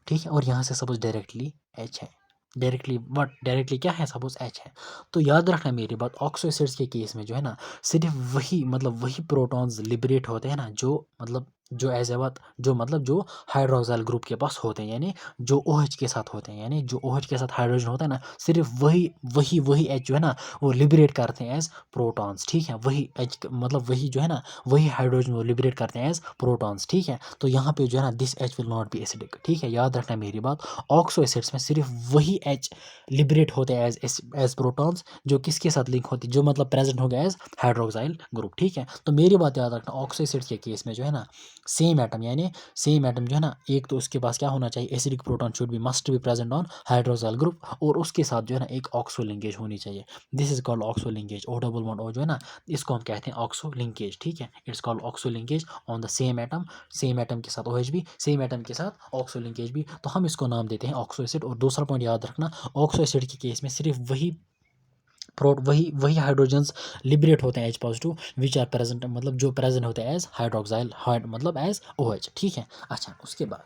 ठीक है, और यहाँ से सपोज डायरेक्टली H है, डायरेक्टली क्या है, सपोज H है। तो याद रखना मेरी बात, ऑक्सो एसिड्स के केस में जो है ना, सिर्फ वही मतलब वही प्रोटॉन्स लिबरेट होते हैं ना, जो मतलब जो एज ए बात जो मतलब जो हाइड्रोक्साइल ग्रुप के पास होते हैं, यानी जो OH के साथ होते हैं, यानी जो OH के साथ हाइड्रोजन होता है ना, सिर्फ वही वही वही H जो है ना वो लिबरेट करते हैं एज प्रोटॉन्स, ठीक है, वही H मतलब वही जो है ना वही हाइड्रोजन वो लिबरेट करते हैं एज प्रोटॉन्स, ठीक है। तो यहाँ पे जो है ना this H will not be acidic, ठीक है, याद रखना मेरी बात, ऑक्सो एसिड्स में सिर्फ वही H लिबरेट होते हैं एज प्रोटॉन्स, जो किसके साथ लिंक होती जो मतलब प्रेजेंट हो गया एज हाइड्रोक्साइल ग्रुप, ठीक है। तो मेरी बात याद रखना, ऑक्सो एसिड के केस में जो है ना सेम एटम, यानी सेम एटम जो है ना, एक तो उसके पास क्या होना चाहिए, acidic proton should be must be present on hydroxyl group, और उसके साथ जो है ना एक ऑक्सो लिंकेज होनी चाहिए, this is called oxo linkage, O double bond O जो है ना, इसको हम कहते हैं ऑक्सो लिंकेज, ठीक है, it's called oxo linkage on the same atom के साथ OH भी, सेम एटम के साथ ऑक्सो लिंकेज भी, तो हम इसको नाम देते हैं ऑक्सो एसिड। और दूसरा पॉइंट याद रखना, ऑक्सो एसिड के केस में सिर्फ वही वही हाइड्रोजन्स लिबरेट होते हैं H positive which are present, मतलब जो प्रेजेंट होते हैं एज हाइड्रोक्साइल मतलब एज OH, ठीक है। अच्छा, उसके बाद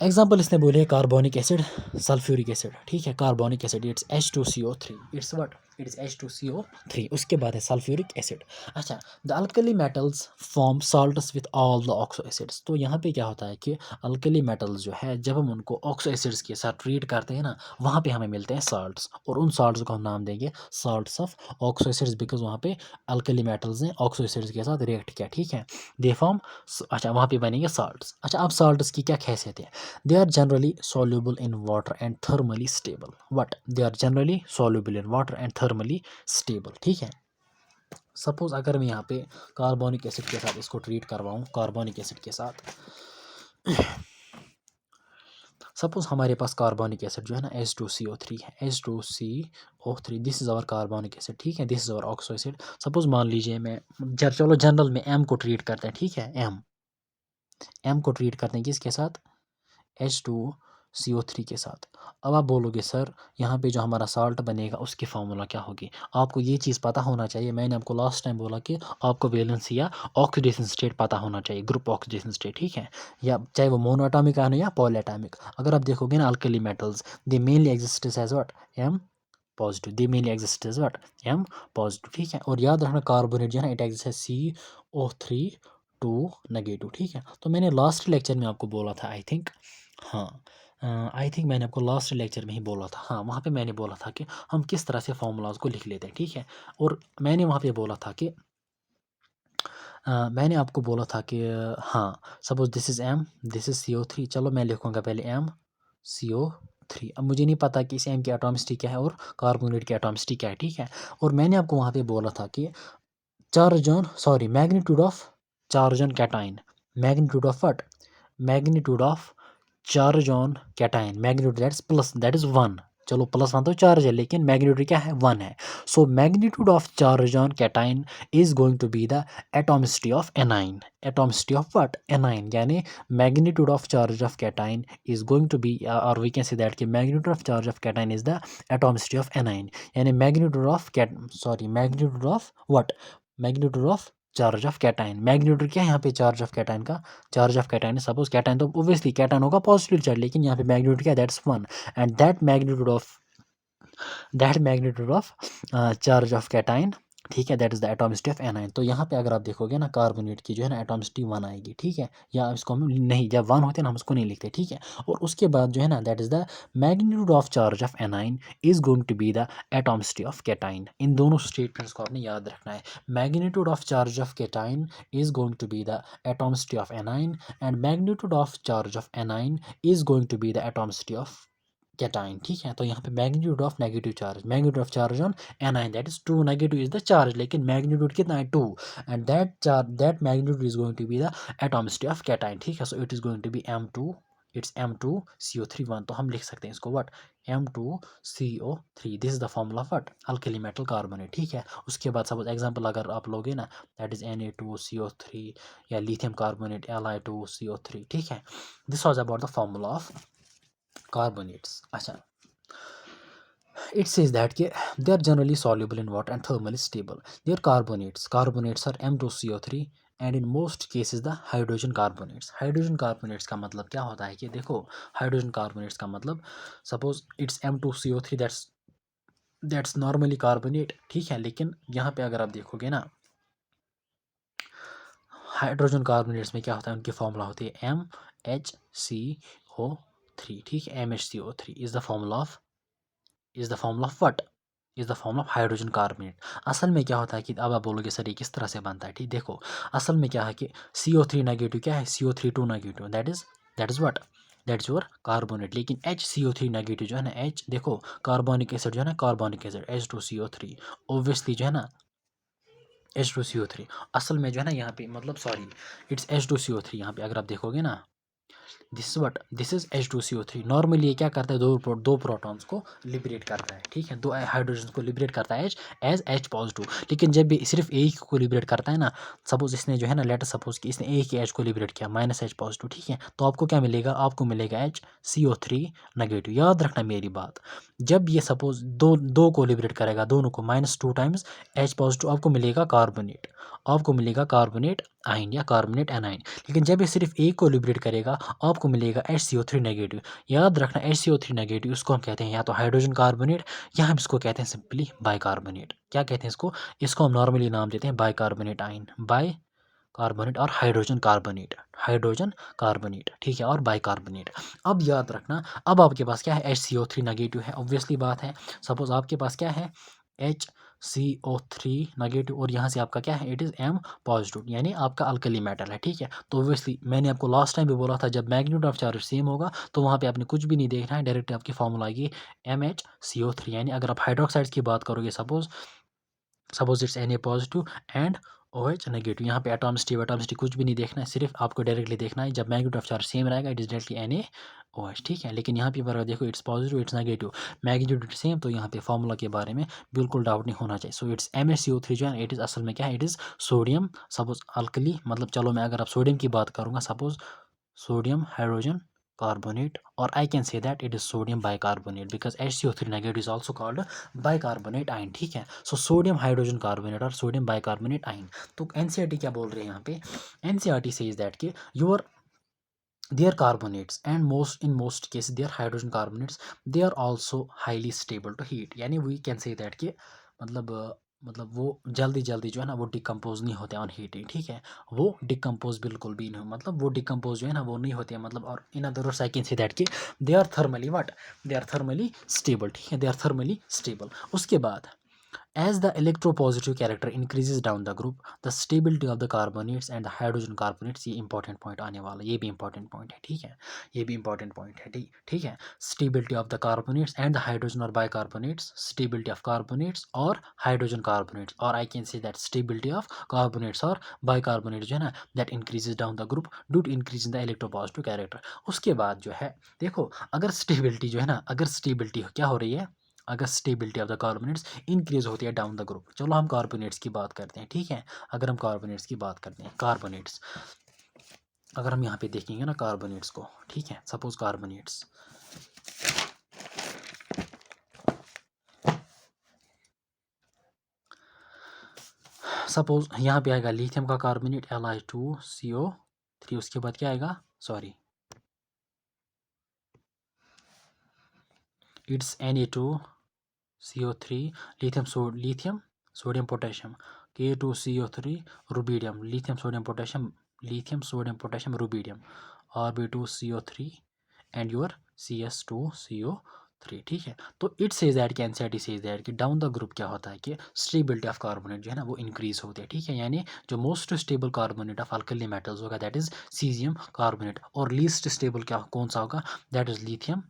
एग्जाम्पल इसने बोले कार्बोनिक एसिड, सल्फ्यूरिक एसिड, ठीक है, carbonic acid it's H2CO3, it's what, it is H2CO3। उसके बाद है सल्फ्यूरिक एसिड। अच्छा, the alkali metals form salts with all the oxo acids. तो यहाँ पे क्या होता है कि अल्कली मेटल्स जो है जब हम उनको ऑक्सो एसिड्स के साथ ट्रीट करते हैं ना, वहाँ पे हमें मिलते हैं साल्ट्स, और उन साल्ट्स को हम नाम देंगे salts of oxo acids, because वहाँ पे अल्कली मेटल्स ने ऑक्सो एसिड्स के साथ रिएक्ट किया, ठीक है, दे फॉर्म, अच्छा वहाँ पे बनेंगे साल्ट्स। अच्छा, अब साल्ट्स की क्या खासियत है, they are generally soluble in water and thermally stable, what they are generally soluble in water and thermally stable, ठीक है। सपोज अगर मैं यहाँ पे कार्बोनिक एसिड के साथ इसको ट्रीट करवाऊँ, कार्बोनिक एसिड के साथ, सपोज हमारे पास कार्बोनिक एसिड जो है ना H2CO3 है, H2CO3, this is our carbonic acid, ठीक है, this is our oxo acid. Suppose मान लीजिए मैं चलो जनरल में M को ट्रीट करते हैं, ठीक है, M को ट्रीट करते हैं किसके साथ, H2CO3 के साथ। अब आप बोलोगे सर यहाँ पे जो हमारा साल्ट बनेगा उसकी फार्मूला क्या होगी, आपको ये चीज़ पता होना चाहिए, मैंने आपको लास्ट टाइम बोला कि आपको वैलेंसी या ऑक्सीडेशन स्टेट पता होना चाहिए, ग्रुप ऑक्सीडेशन स्टेट, ठीक है, या चाहे वो मोनोएटॉमिक आयन या पॉलीएटॉमिक। अगर आप देखोगे ना alkali metals, they mainly exist as what, M positive, they mainly exist as what, M positive, ठीक है। और याद रखना कार्बोनेट जो है ना इट एग्जिस्ट है CO3 2 नेगेटिव, ठीक है। तो मैंने लास्ट लेक्चर में आपको बोला था, आई थिंक, हाँ, आई थिंक मैंने आपको लास्ट लेक्चर में ही बोला था, हाँ, वहाँ पे मैंने बोला था कि हम किस तरह से फार्मूलाज को लिख लेते हैं, ठीक है। और मैंने वहाँ पे बोला था कि मैंने आपको बोला था कि हाँ, suppose this is M, this is CO3, चलो मैं लिखूँगा पहले MCO3। अब मुझे नहीं पता कि इस M की एटॉमिसिटी क्या है और कार्बोनेट की एटॉमिसिटी क्या है, ठीक है। और मैंने आपको वहाँ पे बोला था कि magnitude of charge on cation, magnitude of what, magnitude of charge on cation, magnitude that's plus, that is 1, चलो +1 तो चार्ज है लेकिन मैग्नीट्यूड क्या है, 1 है। So magnitude of charge on cation is going to be the atomicity of anion, atomicity of what, anion, यानी magnitude of charge of cation is going to be, और we can say that कि magnitude of charge of cation is the atomicity of anion, यानी magnitude of magnitude of what, magnitude of charge of cation. Magnitude क्या है यहाँ पे charge of cation का, charge of cation है, suppose cation तो obviously cation होगा positive charge, लेकिन यहाँ पे मैग्नीट्यूड क्या, that's 1, and that magnitude of charge of cation, ठीक है, that is the atomicity of A9. तो यहाँ पे अगर आप देखोगे ना कार्बोनेट की जो है ना एटॉमिसिटी 1 आएगी, ठीक है, या इसको हम नहीं, जब 1 होते हैं ना हम उसको नहीं लिखते, ठीक है। और उसके बाद जो है ना that is the magnitude of charge of anion is going to be the atomicity of cation. इन दोनों स्टेटमेंट्स को आपने याद रखना है, magnitude of charge of cation is going to be the atomicity of anion, and magnitude of charge of anion is going to be the atomicity of cation, ठीक है। तो यहाँ पे magnitude of negative charge, magnitude of charge on anion that is 2, negative is the charge, लेकिन magnitude कितना है 2, and that magnitude is going to be the atomicity of cation, ठीक है। So it is going to be M2 its M2CO3 1, तो हम लिख सकते हैं इसको what, M2CO3, this is the formula of what, alkali metal carbonate, ठीक है। उसके बाद सपोज एग्जांपल अगर आप लोगे ना, दैट इज Na2CO3 या लिथियम कार्बोनेट Li2CO3, ठीक है। This was about the formula of carbonates. अच्छा, it says that they are generally soluble in water and thermally stable. They are carbonates. Carbonates are M2CO3 and in most cases the hydrogen carbonates. Hydrogen carbonates का मतलब क्या होता है कि देखो, hydrogen carbonates का मतलब suppose it's M2CO3, that's normally carbonate, ठीक है। लेकिन यहाँ पे अगर आप देखोगे ना, हाइड्रोजन कार्बोनेट्स में क्या होता है, उनकी फॉर्मूला होती है MHCO3, ठीक है। MHCO3 is the formula of what, is the form of hydrogen carbonate. असल में क्या होता है कि अब आप बोलोगे सर ये किस तरह से बनता है, ठीक, देखो असल में क्या है कि CO3 नेगेटिव क्या है, CO3 2 negative, that is what, that's your carbonate. लेकिन HCO3 नेगेटिव जो है ना, H देखो कार्बोनिक एसिड जो है ना, कार्बोनिक एसिड H2CO3, ओब्वियसली जो है ना H2CO3, असल में जो है ना यहाँ पे मतलब सॉरी, इट्स H2CO3, यहाँ पे अगर आप देखोगे ना, दिस इज H2CO3। नॉर्मली ये क्या करता है, दो प्रोटॉन्स को लिबरेट करता है, ठीक है, दो हाइड्रोजन को लिबरेट करता है एज H पॉजिटिव। लेकिन जब भी सिर्फ एक को लिबरेट करता है ना, सपोज इसने जो है ना, लेट सपोज कि इसने एक ही H को लिबरेट किया -H पॉजिटिव, ठीक है, तो आपको क्या मिलेगा, आपको मिलेगा HCO3 नेगेटिव। याद रखना मेरी बात, जब ये सपोज दो को लिबरेट करेगा, दोनों को -2 टाइम्स H पॉजिटिव, आपको मिलेगा कार्बोनेट, आपको मिलेगा कार्बोनेट आइन या कार्बोनेट एनाइन। लेकिन जब ये सिर्फ एक को लिबरेट करेगा, आपको मिलेगा HCO3 नेगेटिव। याद रखना HCO3 नेगेटिव इसको हम कहते हैं या तो हाइड्रोजन कार्बोनेट, या हम इसको कहते हैं सिंपली बाइकार्बोनेट। क्या कहते हैं इसको हम नॉर्मली नाम देते हैं बाइकार्बोनेट आइन, बाई कार्बोनेट और हाइड्रोजन कार्बोनेट, ठीक है, और बाइकार्बोनेट। अब याद रखना, अब आपके पास क्या है, HCO3 नेगेटिव है, ऑब्वियसली बात है। सपोज आपके पास क्या है, HCO3 नेगेटिव, और यहाँ से आपका क्या है, इट इज़ M पॉजिटिव, यानी आपका अल्कली मेटल है, ठीक है। तो ऑब्वियसली मैंने आपको लास्ट टाइम भी बोला था, जब मैग्नीट्यूड ऑफ चार्ज सेम होगा तो वहाँ पे आपने कुछ भी नहीं देखना है, डायरेक्ट आपकी फॉर्मूला आएगी MHCO3। यानी अगर आप हाइड्रोक्साइड्स की बात करोगे, suppose it's Na positive and OH negative, यहाँ पे एटॉमिसिटी कुछ भी नहीं देखना है, सिर्फ आपको डायरेक्टली देखना है, जब मैग्नीट्यूड ऑफ चार्ज सेम रहेगा इट इज डायरेक्टली NaOH, ठीक है। लेकिन यहाँ पे अगर देखो it's positive it's negative, magnitude same, तो यहाँ पे फॉर्मूला के बारे में बिल्कुल डाउट नहीं होना चाहिए। सो इट्स MaCO3 जो है, इट इज़ असल में क्या है, it is sodium, suppose alkali, मतलब चलो मैं अगर आप सोडियम की बात करूँगा, suppose sodium hydrogen carbonate, or I can say that it is sodium bicarbonate because HCO3 negative is also called bicarbonate ion, ठीक है। सो सोडियम हाइड्रोजन कार्बोनेट और सोडियम बाइकार्बोनेट आइन। तो NCERT क्या बोल रहे हैं यहाँ पे, NCERT says that कि your they are carbonates and most cases they are hydrogen carbonates, they are also highly stable to heat, यानी we can say that कि मतलब वो जल्दी जो है ना वो डिकम्पोज नहीं होते ऑन हीटिंग, ठीक है, वो डिकम्पोज बिल्कुल भी नहीं, मतलब वो डिकम्पोज जो है ना वो नहीं होते हैं, मतलब, और in other words I can say that कि they are thermally what, they are thermally stable, ठीक है, दे आर थर्मली स्टेबल। उसके बाद as the electropositive character increases down the group, the stability of the carbonates and the hydrogen carbonates, ये important point आने वाला, ये भी important point है, ठीक है, ये भी इंपॉर्टेंट पॉइंट है, ठीक है। Stability of the carbonates and the hydrogen और बाइकार्बोनेट्स, स्टेबिलिटी ऑफ कार्बोनेट्स और हाइड्रोजन कार्बोनेट्स, और I can say that stability of carbonates और बाइकार्बोनेट्स जो है ना, that increases down the group due to increase in the electropositive character. उसके बाद जो है देखो, अगर स्टेबिलिटी जो है ना, अगर स्टेबिलिटी क्या हो रही है, अगर stability of the carbonates increase होती है डाउन द ग्रुप, चलो हम कार्बोनेट्स की बात करते हैं, ठीक है। अगर हम कार्बोनेट्स की बात करते हैं, कार्बोनेट्स अगर हम यहाँ पे देखेंगे ना कार्बोनेट्स को, ठीक है, सपोज कार्बोनेट्स, सपोज यहाँ पे आएगा लिथियम का कार्बोनेट Li2CO3, उसके बाद क्या आएगा, sorry it's Na2CO3, lithium sodium potassium K2CO3, rubidium, lithium sodium potassium rubidium, Rb2CO3 and your CS2CO3, ठीक है। तो इट सेज दैट कि एनसीईआरटी सेज दैट कि डाउन द ग्रुप क्या होता है कि स्टेबिलिटी ऑफ कार्बोनेट जो है ना वो इंक्रीज होती है, ठीक है, यानी जो most stable carbonate of alkali metals होगा दैट इज सीजियम कार्बोनेट, और लीस्ट स्टेबल क्या कौन सा होगा, that is lithium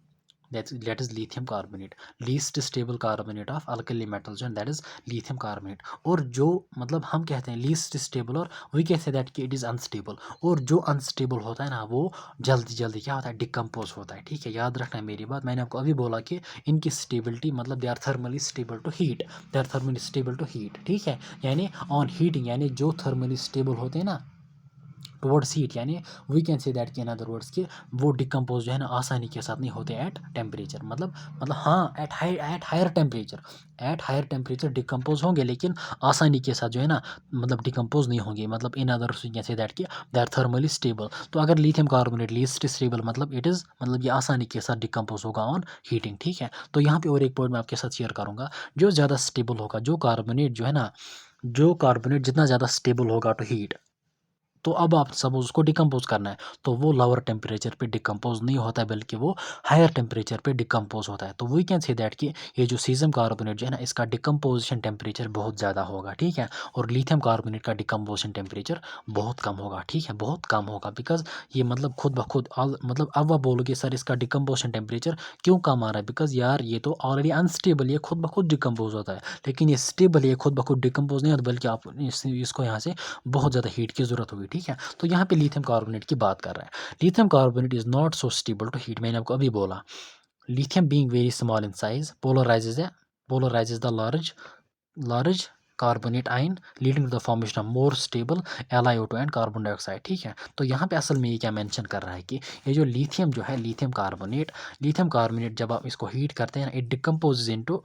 that is lithium carbonate, least stable carbonate of alkali metals, and that is lithium carbonate. और जो मतलब हम कहते हैं least stable, और we can say that कि it is unstable, और जो unstable होता है ना वो जल्दी जल्दी क्या होता है, डिकम्पोज होता है। ठीक है, याद रखना है मेरी बात। मैंने आपको अभी बोला कि इनकी स्टेबिलिटी मतलब they are thermally stable to heat, they are thermally stable to heat. ठीक है, यानी ऑन हीटिंग, यानी जो थर्मली स्टेबल होते हैं ना टुवर्ड्स हीट, यानी वी कैन से दैट कि इन अदर वर्ड्स कि वो डिकम्पोज जो है ना आसानी के साथ नहीं होते एट टेम्परेचर, मतलब हाँ at higher temperature, at higher temperature decompose होंगे, लेकिन आसानी के साथ जो है ना मतलब डिकम्पोज नहीं होंगे। मतलब in other we can say that कि दे आर थर्मली स्टेबल। तो अगर लिथियम कार्बोनेट लीस्ट स्टेबल मतलब इट इज़ मतलब ये आसानी के साथ डिकम्पोज होगा ऑन हीटिंग। ठीक है, तो यहाँ पे और एक पॉइंट मैं आपके साथ शेयर करूँगा, जो ज़्यादा स्टेबल होगा, जो कार्बोनेट जो है ना, जो कार्बोनेट जितना ज़्यादा स्टेबल होगा टू हीट, तो अब आप सपोज उसको डिकम्पोज करना है, तो वो लोअर टेम्परेचर पे डिकम्पोज नहीं होता है, बल्कि वो हायर टेम्परेचर पे डिकम्पोज होता है। तो वी कैन से दैट कि ये जो सीज़म कार्बोनेट जो है ना, इसका डिकम्पोजिशन टेम्परेचर बहुत ज़्यादा होगा। ठीक है, और लिथियम कार्बोनेट का डिकम्पोजिशन टेम्परेचर बहुत कम होगा। ठीक है, बहुत कम होगा, बिकॉज ये मतलब खुद ब खुद मतलब अब आप बोलोगे सर इसका डिकम्पोजिशन टेम्परेचर क्यों कम आ रहा है, बिकॉज यार ये तो ऑलरेडी अनस्टेबल, ये खुद ब खुद डिकम्पोज होता है, लेकिन ये स्टेबल, ये खुद ब खुद डिकम्पोज नहीं होता, बल्कि आप इसको यहाँ से बहुत ज़्यादा हीट की ज़रूरत होगी। ठीक है, तो यहाँ पे लिथियम कार्बोनेट की बात कर रहा है। Lithium carbonate is not so stable to heat, मैंने आपको अभी बोला। Lithium being very small in size polarizes the large carbonate ion leading to the formation of more stable LiO2 and carbon dioxide. ठीक है, तो यहाँ पे असल में ये क्या मेंशन कर रहा है कि ये जो लिथियम जो है, लिथियम कार्बोनेट जब आप इसको हीट करते हैं ना, it decomposes into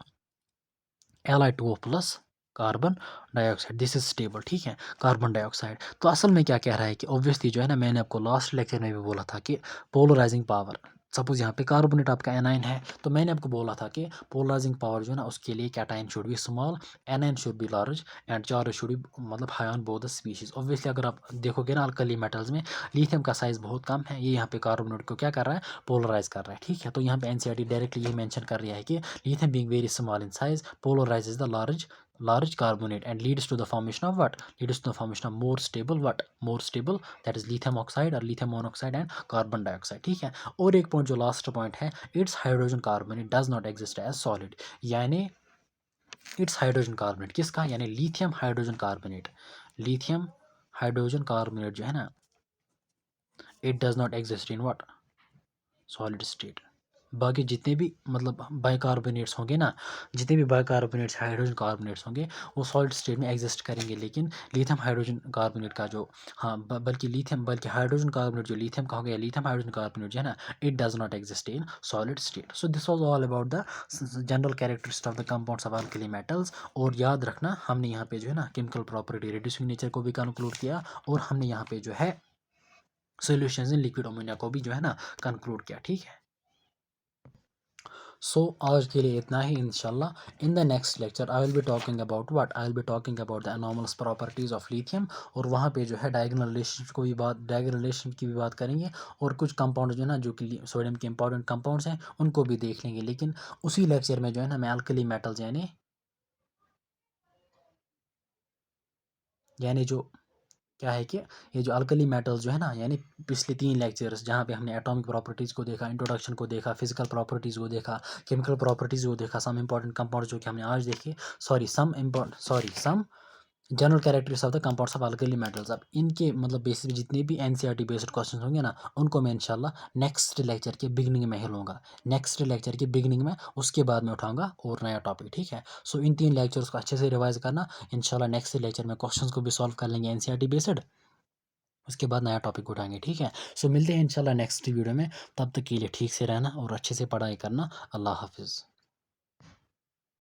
Li2O plus carbon dioxide, this is stable. ठीक है, कार्बन डाइऑक्साइड। तो असल में क्या कह रहा है कि ऑब्वियसली जो है ना, मैंने आपको लास्ट लेक्चर में भी बोला था कि पोलराइजिंग पावर, सपोज यहाँ पे कार्बोनेट आपका एनाइन है, तो मैंने आपको बोला था कि पोलराइजिंग पावर जो है ना उसके लिए cation should be small, anion should be large, and charge should be मतलब high on both the species. Obviously अगर आप देखोगे ना अल्कली मेटल्स में लिथियम का साइज बहुत कम है, ये यहाँ पे कार्बोनेट को क्या कर रहा है, पोलराइज कर रहा है। ठीक है, तो यहाँ पे एनसीईआरटी डायरेक्टली ये मेंशन कर रहा है कि lithium being very small in size polarizes the large carbonate and leads to the formation of what, leads to the formation of more stable, that is lithium oxide or lithium monoxide and carbon dioxide। ठीक है, और एक point जो last point है, its hydrogen carbonate does not exist as solid, यानी its hydrogen carbonate किसका, यानी lithium hydrogen carbonate जो है ना, it does not exist in what, solid state. बाकी जितने भी मतलब बाइकार्बोनेट्स होंगे ना, जितने भी बाइकार्बोनेट्स हाइड्रोजन कार्बोनेट्स होंगे, वो सॉलिड स्टेट में एग्जिस्ट करेंगे, लेकिन लिथियम हाइड्रोजन कार्बोनेट का जो हाँ बल्कि हाइड्रोजन कार्बोनेट जो लिथियम का हो गया, लिथियम हाइड्रोजन कार्बोनेट जो है ना, it does not exist in solid state. So this was all about the general characteristics of the compounds of alkali metals. और याद रखना हमने यहाँ पे जो है ना केमिकल प्रॉपर्टी रिड्यूसिंग नेचर को भी कंक्लूड किया, और हमने यहाँ पे जो है सोल्यूशंस इन लिक्विड अमोनिया को भी जो है ना कंक्लूड किया। ठीक है, सो आज के लिए इतना ही। इंशाल्लाह in the next lecture I will be talking about what, I will be talking about the anomalous properties of lithium, और वहाँ पे जो है डायगोनल रिलेशन की भी बात करेंगे, और कुछ कंपाउंड जो है ना जो कि सोडियम के इंपॉर्टेंट कंपाउंड्स हैं उनको भी देख लेंगे। लेकिन उसी लेक्चर में जो है ना मैं अल्कली मेटल्स यानी जो क्या है कि ये जो अल्कली मेटल्स जो है ना, यानी पिछले 3 लेक्चर्स जहाँ पे हमने एटॉमिक प्रॉपर्टीज़ को देखा, इंट्रोडक्शन को देखा, फिजिकल प्रॉपर्टीज़ को देखा, केमिकल प्रॉपर्टीज़ को देखा, सम इंपॉर्टेंट कंपाउंड्स जो कि हमने आज देखे, some general characteristics of the compounds of alkali metals. अब इनके मतलब बेसिस जितने भी एनसीईआरटी बेस्ड क्वेश्चन होंगे ना, उनको मैं इंशाल्लाह नेक्स्ट लेक्चर के बिगनिंग में ही लूँगा, नेक्स्ट लेक्चर के बिगनिंग में, उसके बाद में उठाऊंगा और नया टॉपिक। ठीक है, सो इन 3 लेक्चर्स को अच्छे से रिवाइज करना। इंशाल्लाह नेक्स्ट लेक्चर में क्वेश्चंस को भी सॉल्व कर लेंगे एनसीईआरटी बेस्ड, उसके बाद नया टॉपिक उठाएंगे। ठीक है, सो मिलते हैं इंशाल्लाह नेक्स्ट वीडियो में, तब तक के लिए ठीक से रहना और अच्छे से पढ़ाई करना। अल्लाह हाफिज़।